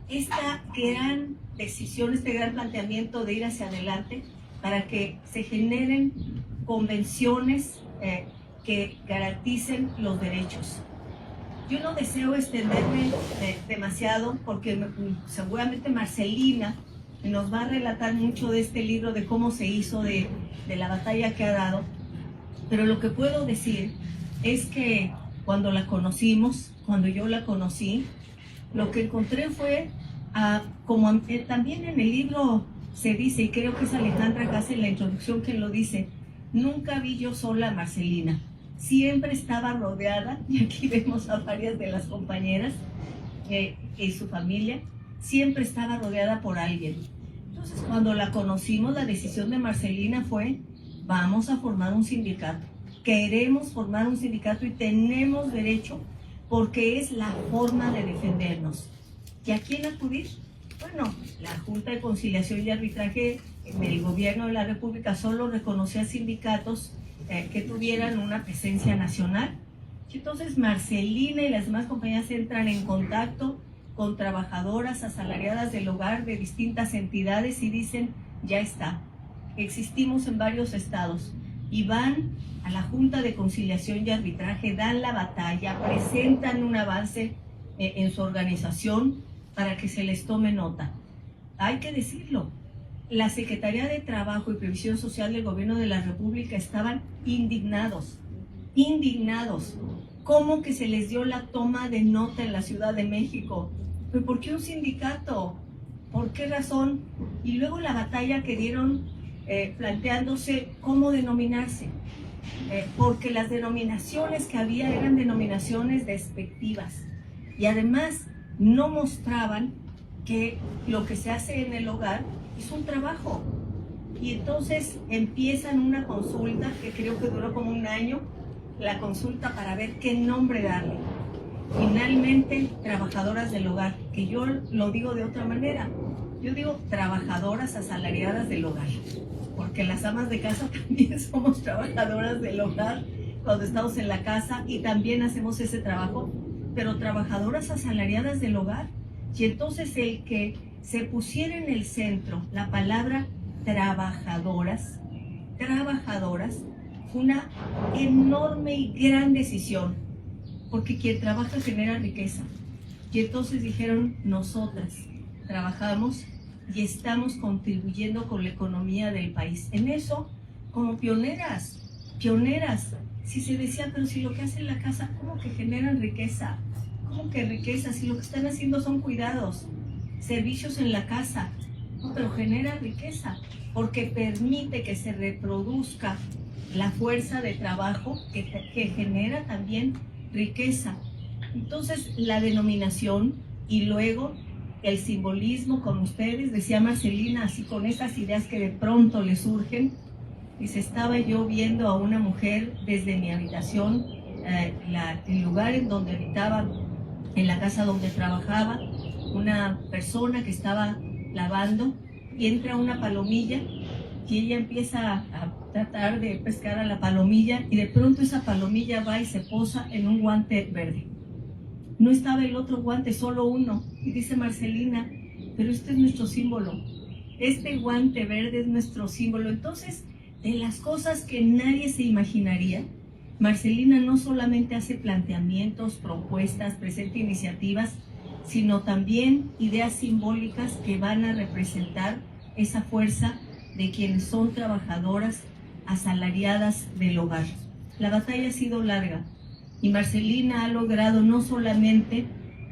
esta gran decisión, este gran planteamiento de ir hacia adelante para que se generen convenciones que garanticen los derechos. Yo no deseo extenderme demasiado porque seguramente Marcelina nos va a relatar mucho de este libro, de cómo se hizo, de la batalla que ha dado, pero lo que puedo decir es que cuando la conocimos, cuando yo la conocí, lo que encontré fue, como también en el libro se dice, y creo que es Alejandra Hass en la introducción que lo dice, nunca vi yo sola a Marcelina, siempre estaba rodeada, y aquí vemos a varias de las compañeras y su familia, siempre estaba rodeada por alguien. Entonces, cuando la conocimos, la decisión de Marcelina fue, vamos a formar un sindicato. Queremos formar un sindicato y tenemos derecho porque es la forma de defendernos. ¿Y a quién acudir? Bueno, la Junta de Conciliación y Arbitraje del Gobierno de la República solo reconocía sindicatos que tuvieran una presencia nacional. Y entonces Marcelina y las demás compañías entran en contacto con trabajadoras asalariadas del hogar de distintas entidades y dicen, ya está, existimos en varios estados, y van a la Junta de Conciliación y Arbitraje, dan la batalla, presentan un avance en su organización para que se les tome nota. Hay que decirlo, la Secretaría de Trabajo y Previsión Social del Gobierno de la República estaban indignados. ¿Cómo que se les dio la toma de nota en la Ciudad de México? ¿Pero por qué un sindicato? ¿Por qué razón? Y luego la batalla que dieron planteándose cómo denominarse. Porque las denominaciones que había eran denominaciones despectivas. Y además no mostraban que lo que se hace en el hogar es un trabajo. Y entonces empiezan una consulta que creo que duró como un año, la consulta para ver qué nombre darle. Finalmente, trabajadoras del hogar, que yo lo digo de otra manera. Yo digo trabajadoras asalariadas del hogar, porque las amas de casa también somos trabajadoras del hogar cuando estamos en la casa y también hacemos ese trabajo, pero trabajadoras asalariadas del hogar. Y entonces el que se pusiera en el centro la palabra trabajadoras, fue una enorme y gran decisión, porque quien trabaja genera riqueza. Y entonces dijeron, nosotras trabajamos y estamos contribuyendo con la economía del país. En eso, como pioneras. Si se decía, pero si lo que hacen en la casa, ¿cómo que generan riqueza? ¿Cómo que riqueza? Si lo que están haciendo son cuidados, servicios en la casa. No, pero genera riqueza, porque permite que se reproduzca la fuerza de trabajo que genera también riqueza. Entonces, la denominación y luego el simbolismo, como ustedes, decía Marcelina, así con esas ideas que de pronto le surgen. Dice, estaba yo viendo a una mujer desde mi habitación, el lugar en donde habitaba, en la casa donde trabajaba, una persona que estaba lavando, y entra una palomilla y ella empieza a tratar de pescar a la palomilla, y de pronto esa palomilla va y se posa en un guante verde. No estaba el otro guante, solo uno. Y dice Marcelina, pero este es nuestro símbolo, este guante verde es nuestro símbolo. Entonces, de las cosas que nadie se imaginaría, Marcelina no solamente hace planteamientos, propuestas, presenta iniciativas, sino también ideas simbólicas que van a representar esa fuerza de quienes son trabajadoras asalariadas del hogar. La batalla ha sido larga y Marcelina ha logrado no solamente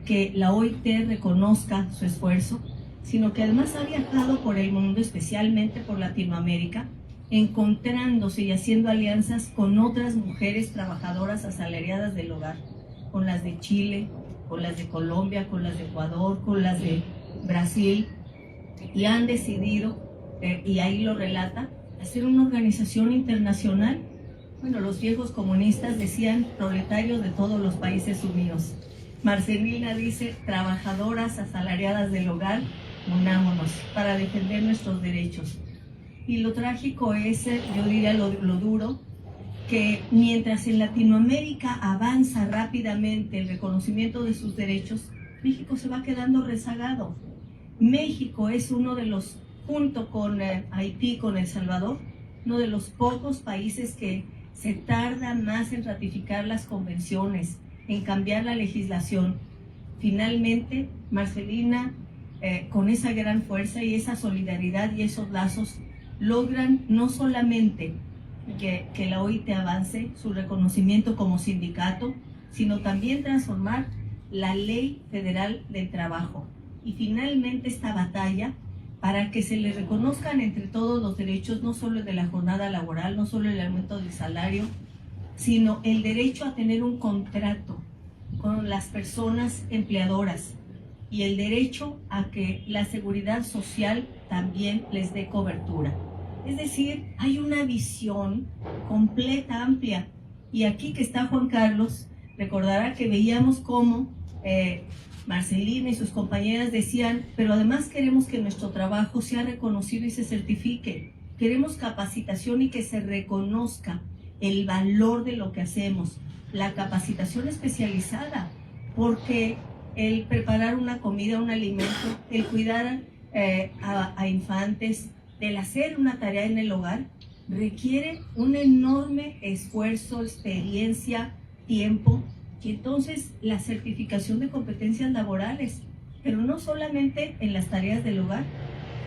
que la OIT reconozca su esfuerzo, sino que además ha viajado por el mundo, especialmente por Latinoamérica, encontrándose y haciendo alianzas con otras mujeres trabajadoras asalariadas del hogar, con las de Chile, con las de Colombia, con las de Ecuador, con las de Brasil, y han decidido, y ahí lo relata, hacer una organización internacional. Bueno, los viejos comunistas decían proletarios de todos los países unidos. Marcelina dice, trabajadoras asalariadas del hogar, unámonos para defender nuestros derechos. Y lo trágico es, yo diría lo duro, que mientras en Latinoamérica avanza rápidamente el reconocimiento de sus derechos, México se va quedando rezagado. México es uno de los, junto con Haití, con El Salvador, uno de los pocos países que se tarda más en ratificar las convenciones, en cambiar la legislación. Finalmente, Marcelina, con esa gran fuerza y esa solidaridad y esos lazos, logran no solamente que la OIT avance su reconocimiento como sindicato, sino también transformar la Ley Federal del Trabajo. Y finalmente esta batalla para que se le reconozcan entre todos los derechos, no solo el de la jornada laboral, no solo el aumento del salario, sino el derecho a tener un contrato con las personas empleadoras y el derecho a que la seguridad social también les dé cobertura. Es decir, hay una visión completa, amplia. Y aquí que está Juan Carlos, recordará que veíamos cómo Marcelina y sus compañeras decían, pero además queremos que nuestro trabajo sea reconocido y se certifique. Queremos capacitación y que se reconozca el valor de lo que hacemos. La capacitación especializada, porque el preparar una comida, un alimento, el cuidar a infantes, el hacer una tarea en el hogar, requiere un enorme esfuerzo, experiencia, tiempo, y entonces la certificación de competencias laborales, pero no solamente en las tareas del hogar,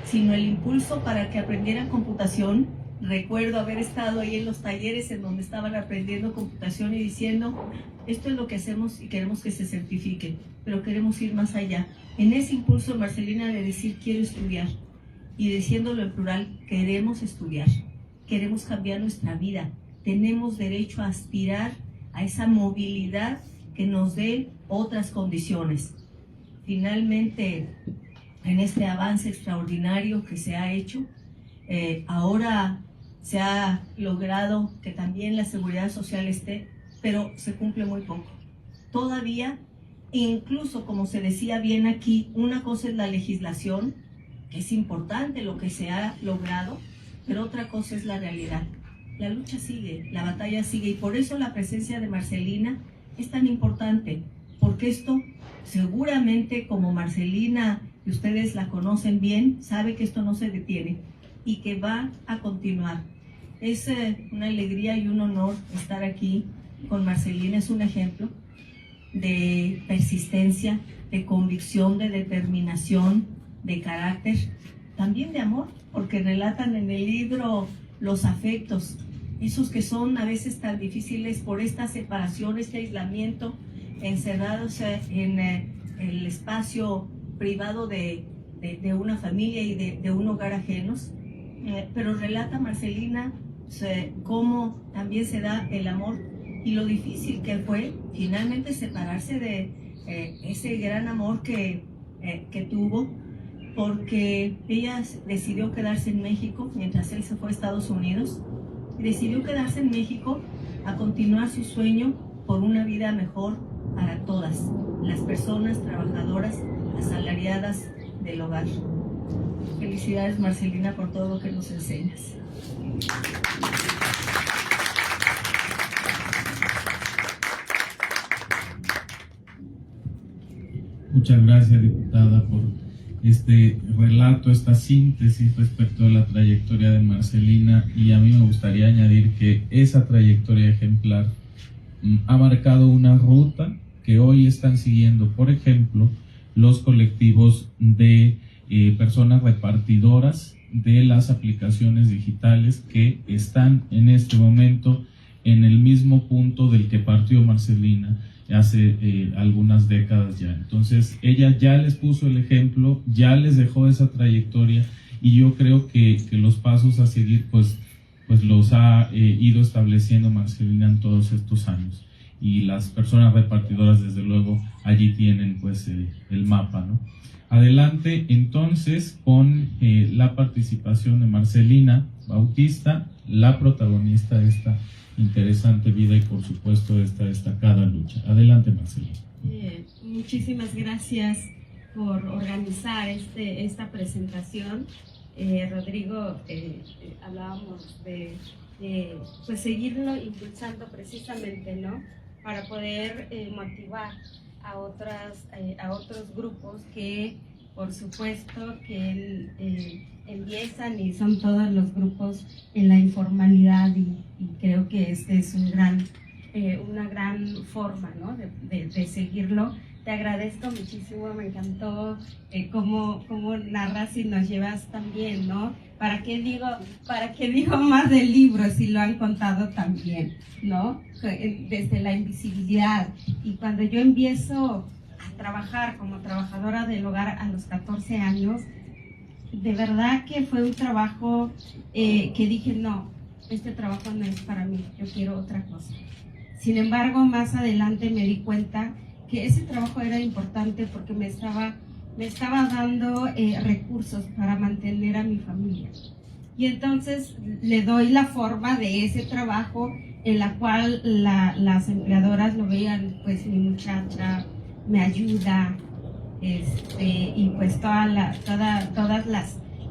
sino el impulso para que aprendieran computación. Recuerdo haber estado ahí en los talleres en donde estaban aprendiendo computación y diciendo, esto es lo que hacemos y queremos que se certifique, pero queremos ir más allá. En ese impulso, Marcelina, de decir, quiero estudiar, y diciéndolo en plural, queremos estudiar, queremos cambiar nuestra vida, tenemos derecho a aspirar a esa movilidad que nos dé otras condiciones. Finalmente, en este avance extraordinario que se ha hecho, ahora se ha logrado que también la seguridad social esté, pero se cumple muy poco. Todavía, incluso como se decía bien aquí, una cosa es la legislación, que es importante lo que se ha logrado, pero otra cosa es la realidad. La lucha sigue, la batalla sigue, y por eso la presencia de Marcelina es tan importante, porque esto seguramente, como Marcelina, que ustedes la conocen bien, sabe que esto no se detiene. y que va a continuar. Es una alegría y un honor estar aquí con Marcelina. Es un ejemplo de persistencia, de convicción, de determinación, de carácter, también de amor, porque relatan en el libro los afectos, esos que son a veces tan difíciles por esta separación, este aislamiento, encerrados en el espacio privado de una familia y de un hogar ajenos. Pero relata Marcelina cómo también se da el amor y lo difícil que fue finalmente separarse de ese gran amor que tuvo, porque ella decidió quedarse en México mientras él se fue a Estados Unidos. Decidió quedarse en México a continuar su sueño por una vida mejor para todas las personas trabajadoras, asalariadas del hogar. Felicidades, Marcelina, por todo lo que nos enseñas. Muchas gracias, diputada, por este relato, esta síntesis respecto a la trayectoria de Marcelina, y a mí me gustaría añadir que esa trayectoria ejemplar ha marcado una ruta que hoy están siguiendo, por ejemplo, los colectivos de personas repartidoras de las aplicaciones digitales que están en este momento en el mismo punto del que partió Marcelina hace algunas décadas ya. Entonces ella ya les puso el ejemplo, ya les dejó esa trayectoria, y yo creo que los pasos a seguir pues los ha ido estableciendo Marcelina en todos estos años, y las personas repartidoras desde luego allí tienen pues el mapa, ¿no? Adelante entonces con la participación de Marcelina Bautista, la protagonista de esta interesante vida y por supuesto de esta destacada lucha. Adelante, Marcelina. Muchísimas gracias por organizar esta presentación. Rodrigo, hablábamos de pues seguirlo impulsando precisamente, ¿no? Para poder motivar a otros grupos que por supuesto que empiezan y son todos los grupos en la informalidad, y creo que este es una gran forma, ¿no? de seguirlo. Te agradezco muchísimo, me encantó cómo narras y nos llevas también, ¿no? ¿Para qué digo más del libro si lo han contado también, ¿no? Desde la invisibilidad. Y cuando yo empiezo a trabajar como trabajadora del hogar a los 14 años, de verdad que fue un trabajo que dije, no, este trabajo no es para mí, yo quiero otra cosa. Sin embargo, más adelante me di cuenta que ese trabajo era importante porque me estaba dando recursos para mantener a mi familia. Y entonces le doy la forma de ese trabajo en la cual las empleadoras lo veían, pues mi muchacha me ayuda, y pues todas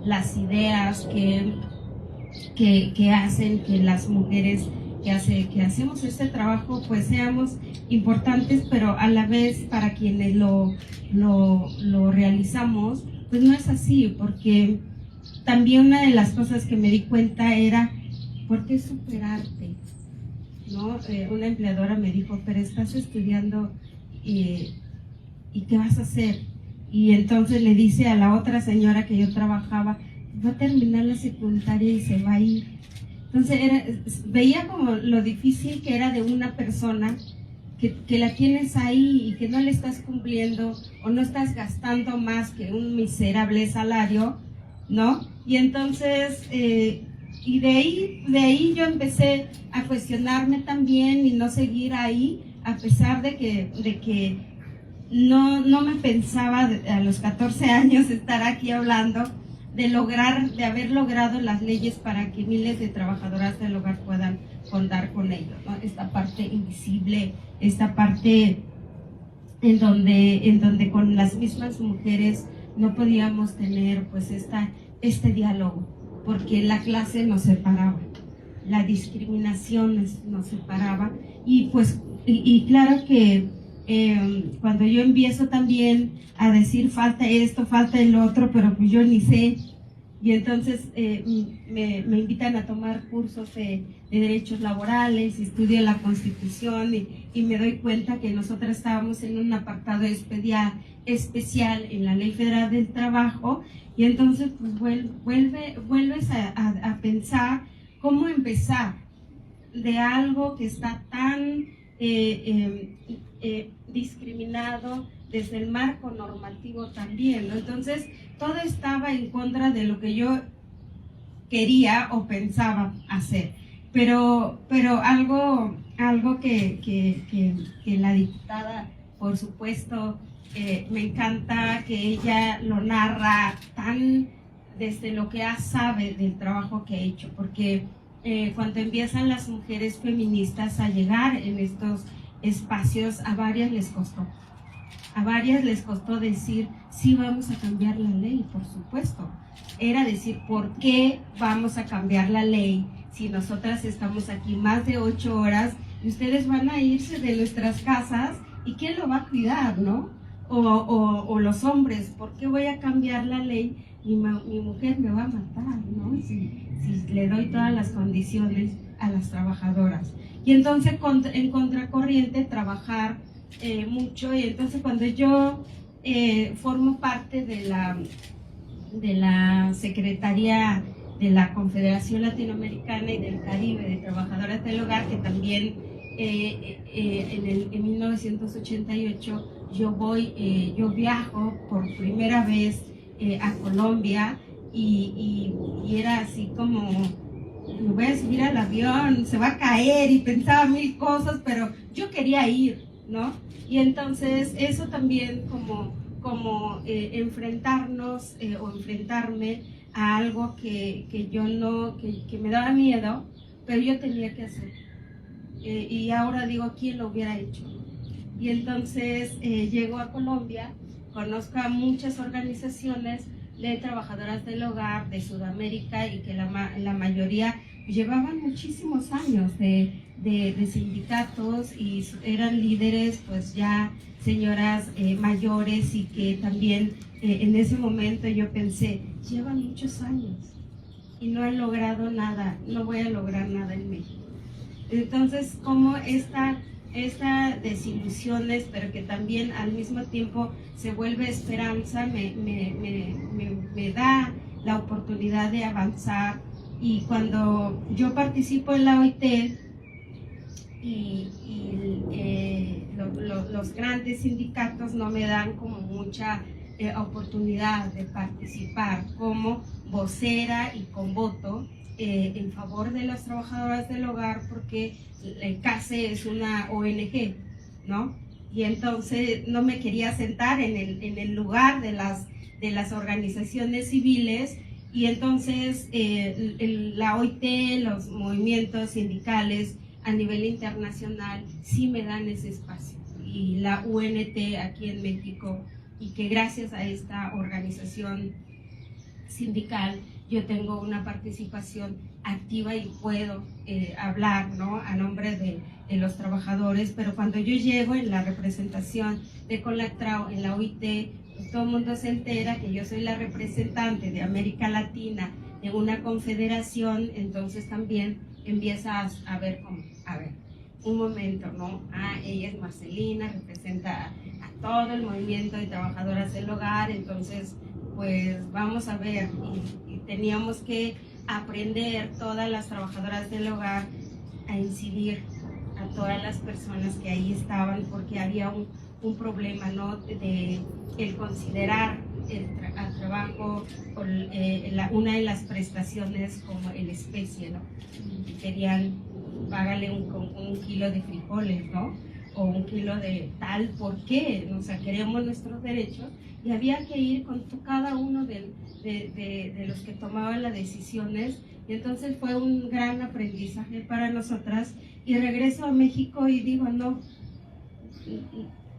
las ideas que hacen que las mujeres que hacemos este trabajo pues seamos importantes, pero a la vez para quienes lo realizamos pues no es así, porque también una de las cosas que me di cuenta era ¿por qué superarte? ¿No? Una empleadora me dijo, pero estás estudiando ¿y qué vas a hacer? Y entonces le dice a la otra señora que yo trabajaba, va a terminar la secundaria y se va a ir. Entonces veía como lo difícil que era de una persona que la tienes ahí y que no le estás cumpliendo o no estás gastando más que un miserable salario, ¿no? Y entonces, y de ahí yo empecé a cuestionarme también y no seguir ahí, a pesar de que no me pensaba a los 14 años estar aquí hablando de haber logrado las leyes para que miles de trabajadoras del hogar puedan contar con ello, ¿no? Esta parte invisible, esta parte en donde con las mismas mujeres no podíamos tener pues este diálogo, porque la clase nos separaba, la discriminación nos separaba, y pues y claro que cuando yo empiezo también a decir falta esto, falta el otro, pero pues yo ni sé Y entonces me invitan a tomar cursos de derechos laborales, estudio la Constitución y me doy cuenta que nosotros estábamos en un apartado especial en la Ley Federal del Trabajo, y entonces pues, vuelves a pensar cómo empezar de algo que está tan discriminado desde el marco normativo también, ¿no? Entonces todo estaba en contra de lo que yo quería o pensaba hacer, pero algo que la diputada, por supuesto, me encanta que ella lo narra tan desde lo que ella sabe del trabajo que ha hecho, porque cuando empiezan las mujeres feministas a llegar en estos espacios, a varias les costó. A varias les costó decir, sí, vamos a cambiar la ley, por supuesto. Era decir, ¿por qué vamos a cambiar la ley si nosotras estamos aquí más de 8 horas y ustedes van a irse de nuestras casas y quién lo va a cuidar, ¿no? O los hombres, ¿por qué voy a cambiar la ley? Mi mujer me va a matar, ¿no? Si le doy todas las condiciones a las trabajadoras. Y entonces en contracorriente trabajar mucho, y entonces cuando yo formo parte de la Secretaría de la Confederación Latinoamericana y del Caribe de Trabajadoras del Hogar, que también en 1988 yo viajo por primera vez a Colombia y era así como, me voy a subir al avión, se va a caer, y pensaba mil cosas, pero yo quería ir, ¿no? Y entonces eso también como enfrentarnos o enfrentarme a algo que yo no, que me daba miedo, pero yo tenía que hacer. Y ahora digo, ¿quién lo hubiera hecho? Y entonces llego a Colombia, conozco a muchas organizaciones de trabajadoras del hogar de Sudamérica, y que la mayoría llevaban muchísimos años de sindicatos y eran líderes, pues ya señoras mayores, y que también en ese momento yo pensé, llevan muchos años y no han logrado nada, no voy a lograr nada en México. Entonces, como esta desilusiones, pero que también al mismo tiempo se vuelve esperanza, me da la oportunidad de avanzar. Y cuando yo participo en la OIT y los grandes sindicatos no me dan como mucha oportunidad de participar como vocera y con voto en favor de las trabajadoras del hogar, porque el CASE es una ONG, ¿no? Y entonces no me quería sentar en el lugar de las organizaciones civiles, y entonces la OIT, los movimientos sindicales a nivel internacional sí me dan ese espacio, y la UNT aquí en México, y que gracias a esta organización sindical yo tengo una participación activa y puedo hablar, ¿no?, a nombre de los trabajadores. Pero cuando yo llego en la representación de CONACTRAO en la OIT, pues todo el mundo se entera que yo soy la representante de América Latina de una confederación. Entonces también empiezas a ver como, a ver, un momento, ¿no? Ella es Marcelina, representa a todo el movimiento de trabajadoras del hogar, entonces pues vamos a ver, y teníamos que aprender todas las trabajadoras del hogar a incidir a todas las personas que ahí estaban, porque había un problema, ¿no?, de el considerar al trabajo, una de las prestaciones como el especie, ¿no? Querían pagarle un kilo de frijoles, ¿no?, o un kilo de tal. ¿Por qué? O sea, queremos nuestros derechos, y había que ir con cada uno de los que tomaban las decisiones. Y entonces fue un gran aprendizaje para nosotras, y regreso a México y digo, no,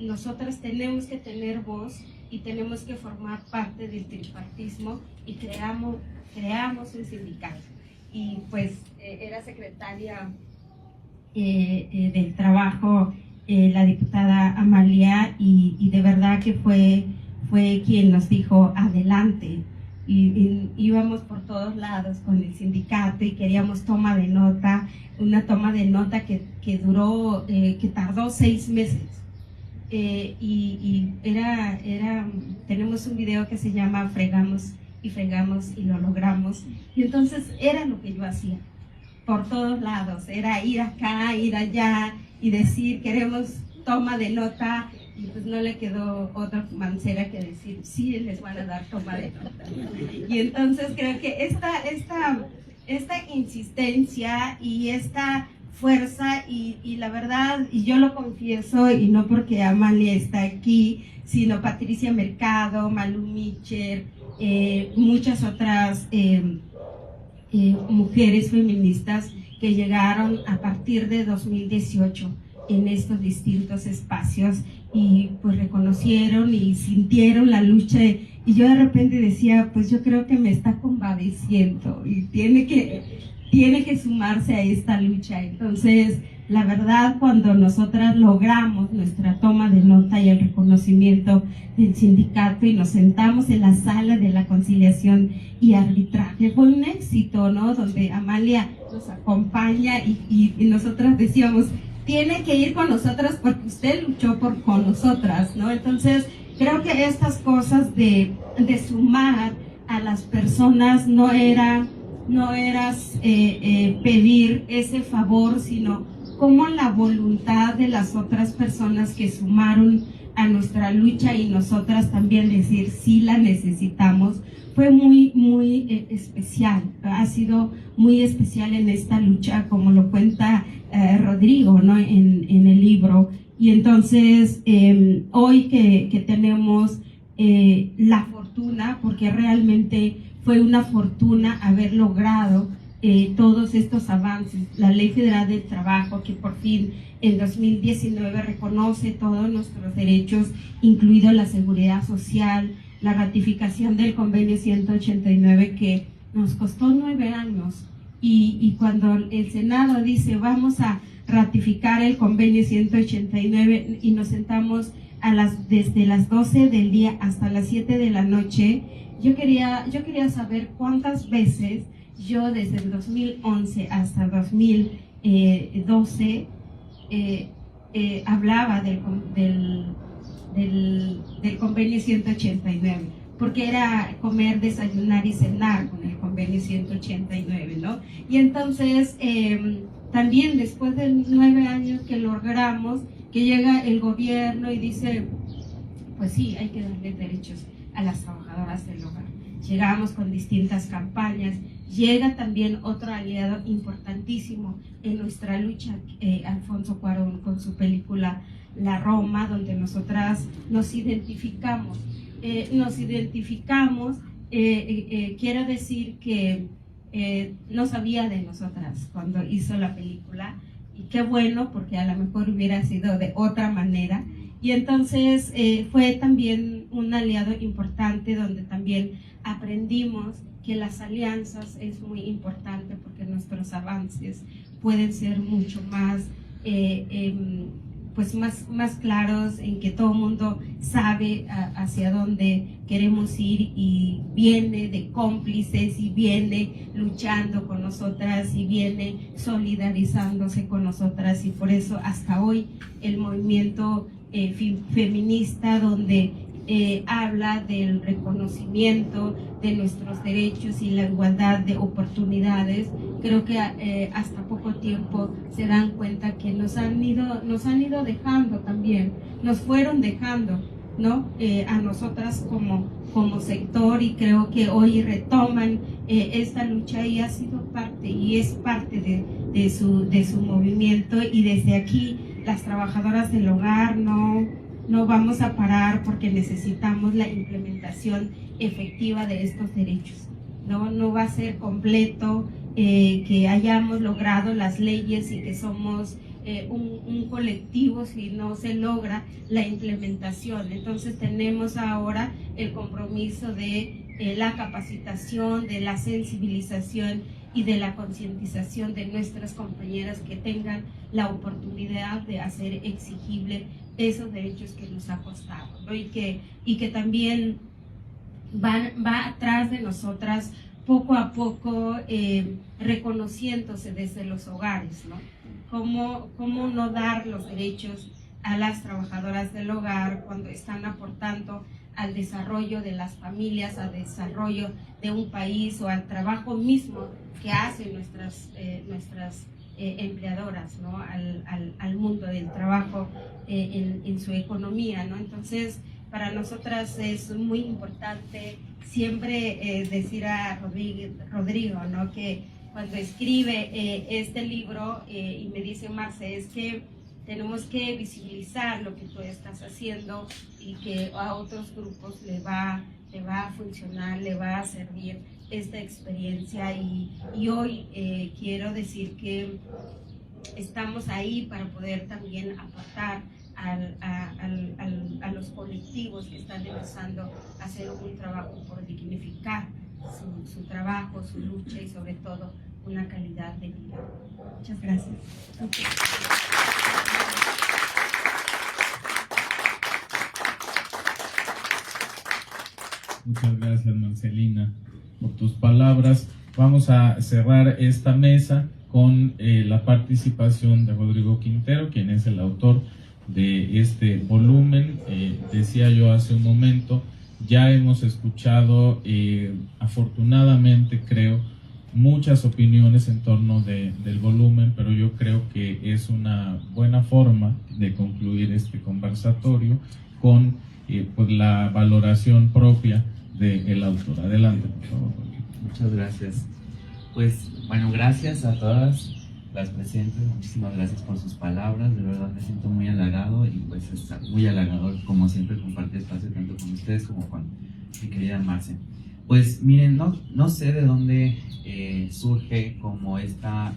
nosotras tenemos que tener voz y tenemos que formar parte del tripartismo, y creamos un sindicato. Y pues era secretaria del trabajo la diputada Amalia, y de verdad que fue quien nos dijo adelante, y íbamos por todos lados con el sindicato y queríamos toma de nota, una toma de nota que duró, que tardó 6 meses. Tenemos un video que se llama Fregamos y lo logramos. Y entonces era lo que yo hacía por todos lados, era ir acá, ir allá y decir queremos toma de nota, y pues no le quedó otra mancera que decir sí les van a dar toma de nota. Y entonces creo que esta insistencia y esta fuerza y la verdad, y yo lo confieso, y no porque Amalia está aquí, sino Patricia Mercado, Malú Micher, muchas otras mujeres feministas que llegaron a partir de 2018 en estos distintos espacios y pues reconocieron y sintieron la lucha, y yo de repente decía, pues yo creo que me está compadeciendo y tiene que sumarse a esta lucha. Entonces, la verdad, cuando nosotras logramos nuestra toma de nota y el reconocimiento del sindicato y nos sentamos en la sala de la conciliación y arbitraje, fue un éxito, ¿no? Donde Amalia nos acompaña y nosotras decíamos, tiene que ir con nosotras porque usted luchó con nosotras, ¿no? Entonces, creo que estas cosas de sumar a las personas no era pedir ese favor, sino como la voluntad de las otras personas que sumaron a nuestra lucha y nosotras también decir sí la necesitamos, fue muy especial, ha sido muy especial en esta lucha, como lo cuenta Rodrigo, ¿no? en el libro. Y entonces hoy que tenemos la fortuna, porque realmente fue una fortuna haber logrado todos estos avances, la Ley Federal del Trabajo, que por fin en 2019 reconoce todos nuestros derechos, incluido la seguridad social, la ratificación del convenio 189 que nos costó 9 años, y cuando el Senado dice vamos a ratificar el convenio 189 y nos sentamos desde las 12 del día hasta las 7 de la noche, yo quería saber cuántas veces yo desde el 2011 hasta 2012 hablaba del convenio 189, porque era comer, desayunar y cenar con el convenio 189, ¿no? Y entonces también después de 9 años que logramos, que llega el gobierno y dice, pues sí, hay que darle derechos a las trabajadoras del hogar. Llegamos con distintas campañas, llega también otro aliado importantísimo en nuestra lucha, Alfonso Cuarón, con su película La Roma, donde nosotras nos identificamos. Quiero decir que no sabía de nosotras cuando hizo la película, y qué bueno, porque a lo mejor hubiera sido de otra manera. Y entonces fue también un aliado importante, donde también aprendimos que las alianzas es muy importante, porque nuestros avances pueden ser mucho más más claros, en que todo el mundo sabe hacia dónde queremos ir, y viene de cómplices, y viene luchando con nosotras, y viene solidarizándose con nosotras. Y por eso hasta hoy el movimiento feminista, donde habla del reconocimiento de nuestros derechos y la igualdad de oportunidades, creo que hasta poco tiempo se dan cuenta que nos han ido dejando también, nos fueron dejando, ¿no? A nosotras como sector, y creo que hoy retoman esta lucha, y ha sido parte y es parte de su movimiento. Y desde aquí las trabajadoras del hogar no vamos a parar, porque necesitamos la implementación efectiva de estos derechos. No va a ser completo que hayamos logrado las leyes y que somos un colectivo si no se logra la implementación. Entonces tenemos ahora el compromiso de la capacitación, de la sensibilización y de la concientización de nuestras compañeras, que tengan la oportunidad de hacer exigible esos derechos que nos ha costado, ¿no? Y que también va atrás de nosotras poco a poco, reconociéndose desde los hogares, ¿no? Cómo no dar los derechos a las trabajadoras del hogar cuando están aportando al desarrollo de las familias, al desarrollo de un país o al trabajo mismo que hacen nuestras empleadoras, ¿no? al mundo del trabajo en su economía, ¿no? Entonces, para nosotras es muy importante siempre decir a Rodrigo, ¿no? Que cuando escribe este libro y me dice, Marce, es que tenemos que visibilizar lo que tú estás haciendo y que a otros grupos le va a funcionar, le va a servir esta experiencia y hoy quiero decir que estamos ahí para poder también aportar a los colectivos que están empezando a hacer un trabajo por dignificar su trabajo, su lucha y sobre todo una calidad de vida. Muchas gracias. Muchas gracias, Marcelina, por tus palabras. Vamos a cerrar esta mesa con la participación de Rodrigo Quintero, quien es el autor de este volumen. Decía yo hace un momento, ya hemos escuchado, afortunadamente creo, muchas opiniones en torno del volumen, pero yo creo que es una buena forma de concluir este conversatorio con pues la valoración propia del autor. Adelante, por favor. Muchas gracias. Pues bueno, gracias a todas las presentes, muchísimas gracias por sus palabras, de verdad me siento muy halagado y pues está muy halagador como siempre compartir espacio tanto con ustedes como con mi querida Marce. Pues miren, no sé de dónde surge como esta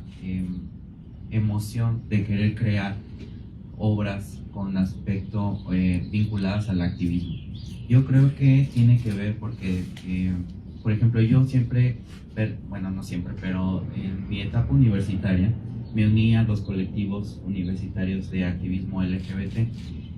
emoción de querer crear obras con aspecto vinculadas al activismo. Yo creo que tiene que ver porque, por ejemplo, yo siempre, bueno, no siempre, pero en mi etapa universitaria me uní a los colectivos universitarios de activismo LGBT.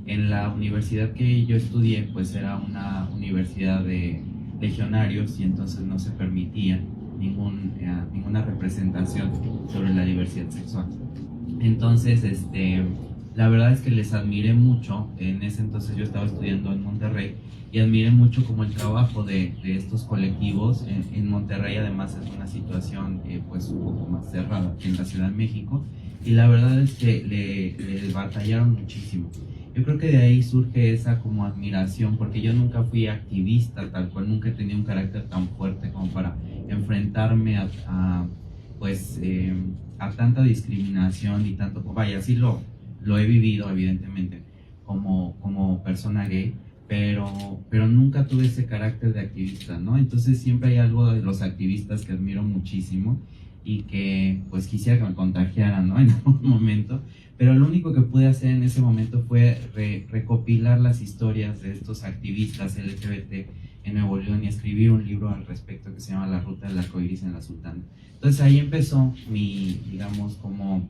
En la universidad que yo estudié, pues era una universidad de legionarios y entonces no se permitía ninguna representación sobre la diversidad sexual. Entonces, la verdad es que les admiré mucho. En ese entonces yo estaba estudiando en Monterrey y admiré mucho como el trabajo de estos colectivos. En Monterrey además es una situación pues un poco más cerrada que en la Ciudad de México y la verdad es que le batallaron muchísimo. Yo creo que de ahí surge esa como admiración, porque yo nunca fui activista tal cual, nunca he tenido un carácter tan fuerte como para enfrentarme a tanta discriminación y tanto, vaya, sí lo he vivido evidentemente como persona gay, pero nunca tuve ese carácter de activista, ¿no? Entonces siempre hay algo de los activistas que admiro muchísimo y que pues quisiera que me contagiaran, ¿no? En algún momento, pero lo único que pude hacer en ese momento fue recopilar las historias de estos activistas LGBT en Nuevo León y escribir un libro al respecto que se llama La Ruta del Arcoíris en la Sultana. Entonces ahí empezó digamos, como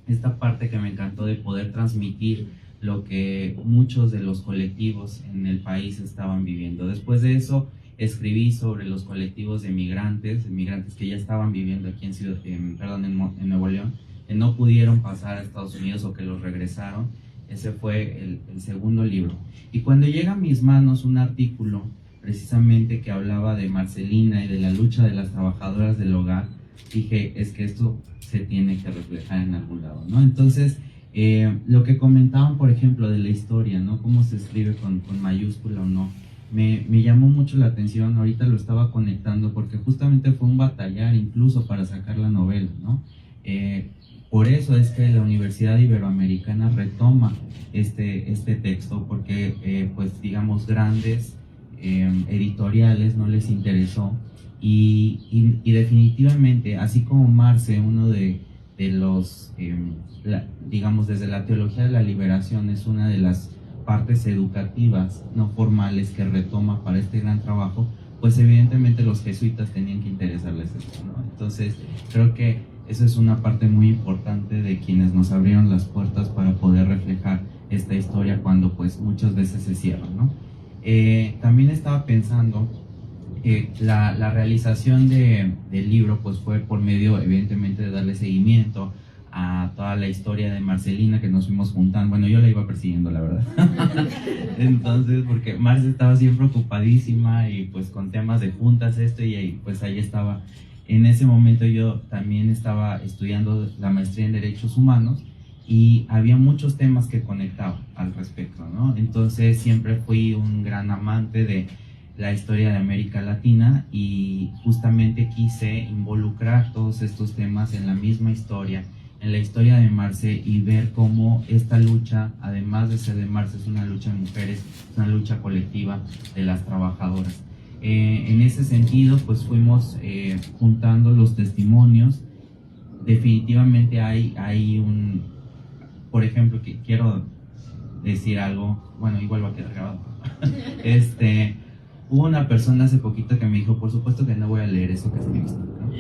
esta parte que me encantó de poder transmitir lo que muchos de los colectivos en el país estaban viviendo. Después de eso escribí sobre los colectivos de migrantes que ya estaban viviendo aquí en Nuevo León, que no pudieron pasar a Estados Unidos o que los regresaron. Ese fue el segundo libro. Y cuando llega a mis manos un artículo precisamente que hablaba de Marcelina y de la lucha de las trabajadoras del hogar, dije, es que esto se tiene que reflejar en algún lado, ¿no? Entonces, lo que comentaban, por ejemplo, de la historia, ¿no? Cómo se escribe con mayúscula o no, me llamó mucho la atención. Ahorita lo estaba conectando porque justamente fue un batallar incluso para sacar la novela, ¿no? Por eso es que la Universidad Iberoamericana retoma este texto, porque pues digamos grandes editoriales no les interesó y definitivamente, así como Marce, uno de los digamos desde la teología de la liberación, es una de las partes educativas no formales que retoma para este gran trabajo, pues evidentemente los jesuitas tenían que interesarles esto, ¿no? Entonces creo que eso es una parte muy importante de quienes nos abrieron las puertas para poder reflejar esta historia cuando pues muchas veces se cierran, ¿no? También estaba pensando La realización del libro pues fue por medio evidentemente de darle seguimiento a toda la historia de Marcelina que nos fuimos juntando. Bueno, yo la iba persiguiendo, la verdad. Entonces, porque Marce estaba siempre ocupadísima y pues con temas de juntas y ahí, pues ahí estaba. En ese momento yo también estaba estudiando la maestría en Derechos Humanos y había muchos temas que conectaba al respecto, ¿no? Entonces siempre fui un gran amante de la historia de América Latina y justamente quise involucrar todos estos temas en la misma historia, en la historia de Marce, y ver cómo esta lucha, además de ser de Marce, es una lucha de mujeres, es una lucha colectiva de las trabajadoras. En ese sentido, pues fuimos juntando los testimonios. Definitivamente hay un, por ejemplo, que quiero decir algo, bueno, igual va a quedar grabado. Hubo una persona hace poquito que me dijo, por supuesto que no voy a leer eso que escribiste, ¿no?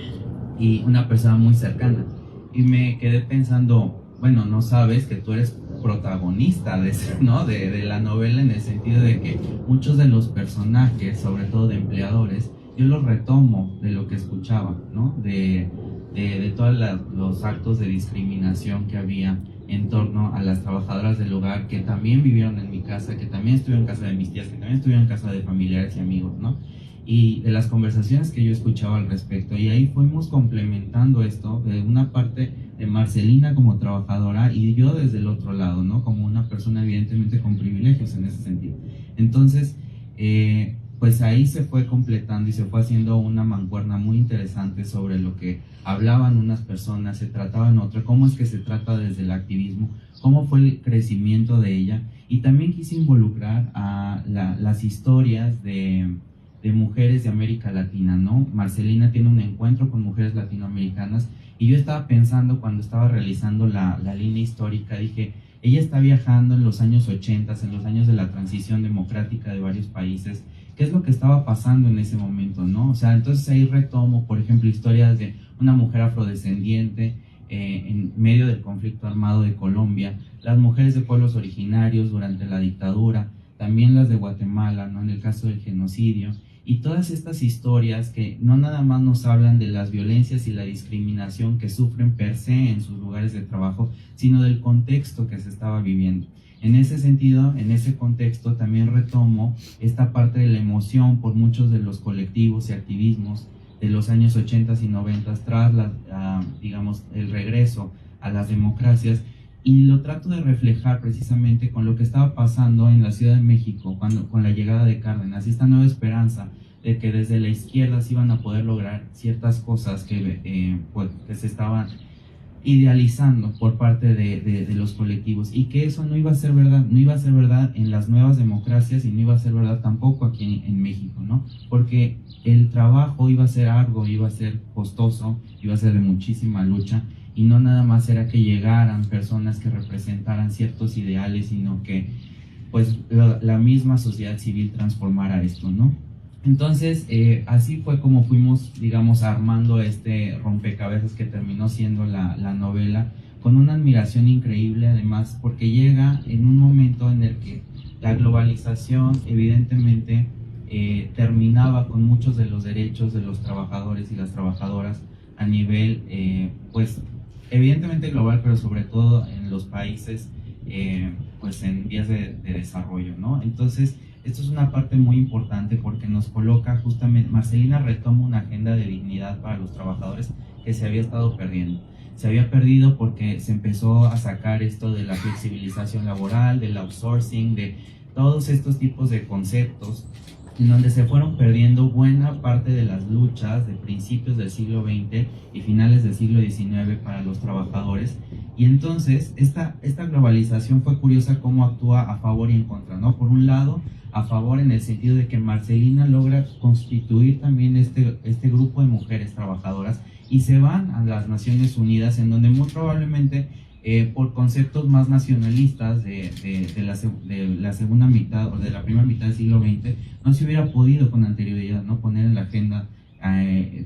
Y una persona muy cercana. Y me quedé pensando, bueno, no sabes que tú eres protagonista ¿no? de la novela, en el sentido de que muchos de los personajes, sobre todo de empleadores, yo los retomo de lo que escuchaba, ¿no? De todos los actos de discriminación que había en torno a las trabajadoras del hogar, que también vivieron en mi casa, que también estuvieron en casa de mis tías, que también estuvieron en casa de familiares y amigos, ¿no? Y de las conversaciones que yo escuchaba al respecto, y ahí fuimos complementando esto de una parte de Marcelina como trabajadora y yo desde el otro lado, ¿no? Como una persona evidentemente con privilegios en ese sentido. Entonces, pues ahí se fue completando y se fue haciendo una mancuerna muy interesante sobre lo que hablaban unas personas, se trataban otras, cómo es que se trata desde el activismo, cómo fue el crecimiento de ella, y también quise involucrar a las historias de mujeres de América Latina, ¿no? Marcelina tiene un encuentro con mujeres latinoamericanas y yo estaba pensando cuando estaba realizando la línea histórica, dije, ella está viajando en los años 80, en los años de la transición democrática de varios países. ¿Qué es lo que estaba pasando en ese momento, no? O sea, entonces ahí retomo, por ejemplo, historias de una mujer afrodescendiente en medio del conflicto armado de Colombia, las mujeres de pueblos originarios durante la dictadura, también las de Guatemala, ¿no? En el caso del genocidio, y todas estas historias que no nada más nos hablan de las violencias y la discriminación que sufren per se en sus lugares de trabajo, sino del contexto que se estaba viviendo. En ese sentido, en ese contexto, también retomo esta parte de la emoción por muchos de los colectivos y activismos de los años 80 y 90 tras digamos, el regreso a las democracias, y lo trato de reflejar precisamente con lo que estaba pasando en la Ciudad de México con la llegada de Cárdenas, esta nueva esperanza de que desde la izquierda se iban a poder lograr ciertas cosas que se estaban idealizando por parte de los colectivos, y que eso no iba a ser verdad en las nuevas democracias, y no iba a ser verdad tampoco aquí en México, ¿no? Porque el trabajo iba a ser arduo, iba a ser costoso, iba a ser de muchísima lucha, y no nada más era que llegaran personas que representaran ciertos ideales, sino que pues la misma sociedad civil transformara esto, ¿no? Entonces, así fue como fuimos, digamos, armando este rompecabezas que terminó siendo la novela, con una admiración increíble, además, porque llega en un momento en el que la globalización, evidentemente, terminaba con muchos de los derechos de los trabajadores y las trabajadoras a nivel, pues, evidentemente global, pero sobre todo en los países, pues, en vías de desarrollo, ¿no? Entonces, esto es una parte muy importante porque nos coloca justamente, Marcelina retoma una agenda de dignidad para los trabajadores que se había estado perdiendo. Se había perdido porque se empezó a sacar esto de la flexibilización laboral, del outsourcing, de todos estos tipos de conceptos, en donde se fueron perdiendo buena parte de las luchas de principios del siglo XX y finales del siglo XIX para los trabajadores. Y entonces esta globalización fue curiosa cómo actúa a favor y en contra, ¿no? Por un lado, a favor en el sentido de que Marcelina logra constituir también este grupo de mujeres trabajadoras y se van a las Naciones Unidas, en donde muy probablemente por conceptos más nacionalistas de la segunda mitad o de la primera mitad del siglo XX no se hubiera podido con anterioridad, ¿no? Poner en la agenda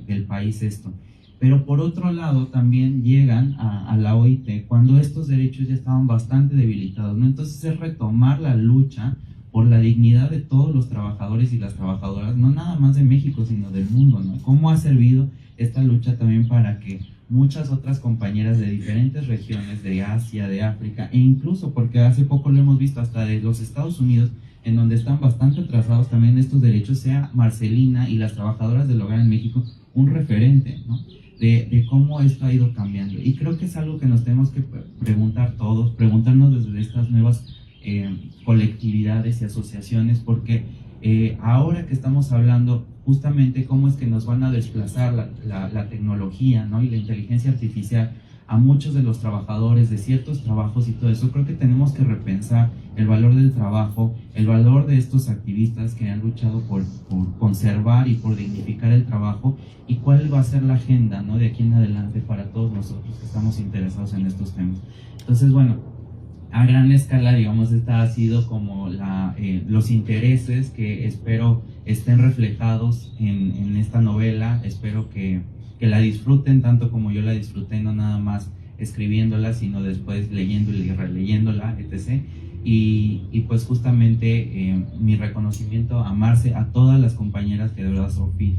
del país esto. Pero por otro lado también llegan a la OIT cuando estos derechos ya estaban bastante debilitados, ¿no? Entonces es retomar la lucha por la dignidad de todos los trabajadores y las trabajadoras, no nada más de México, sino del mundo, ¿no? Cómo ha servido esta lucha también para que muchas otras compañeras de diferentes regiones, de Asia, de África, e incluso, porque hace poco lo hemos visto, hasta de los Estados Unidos, en donde están bastante atrasados también estos derechos, sea Marcelina y las trabajadoras del hogar en México un referente, ¿no? De cómo esto ha ido cambiando. Y creo que es algo que nos tenemos que preguntar todos, preguntarnos desde estas nuevas colectividades y asociaciones, porque ahora que estamos hablando justamente cómo es que nos van a desplazar la tecnología, ¿no? Y la inteligencia artificial a muchos de los trabajadores de ciertos trabajos y todo eso, creo que tenemos que repensar el valor del trabajo, el valor de estos activistas que han luchado por conservar y por dignificar el trabajo, y cuál va a ser la agenda, ¿no? De aquí en adelante para todos nosotros que estamos interesados en estos temas. Entonces, bueno, a gran escala, digamos, esta ha sido como los intereses que espero estén reflejados en esta novela. Espero que la disfruten tanto como yo la disfruté, no nada más escribiéndola, sino después leyéndola y releyéndola, etc. Y pues justamente mi reconocimiento a Marce, a todas las compañeras que de verdad, Sofi,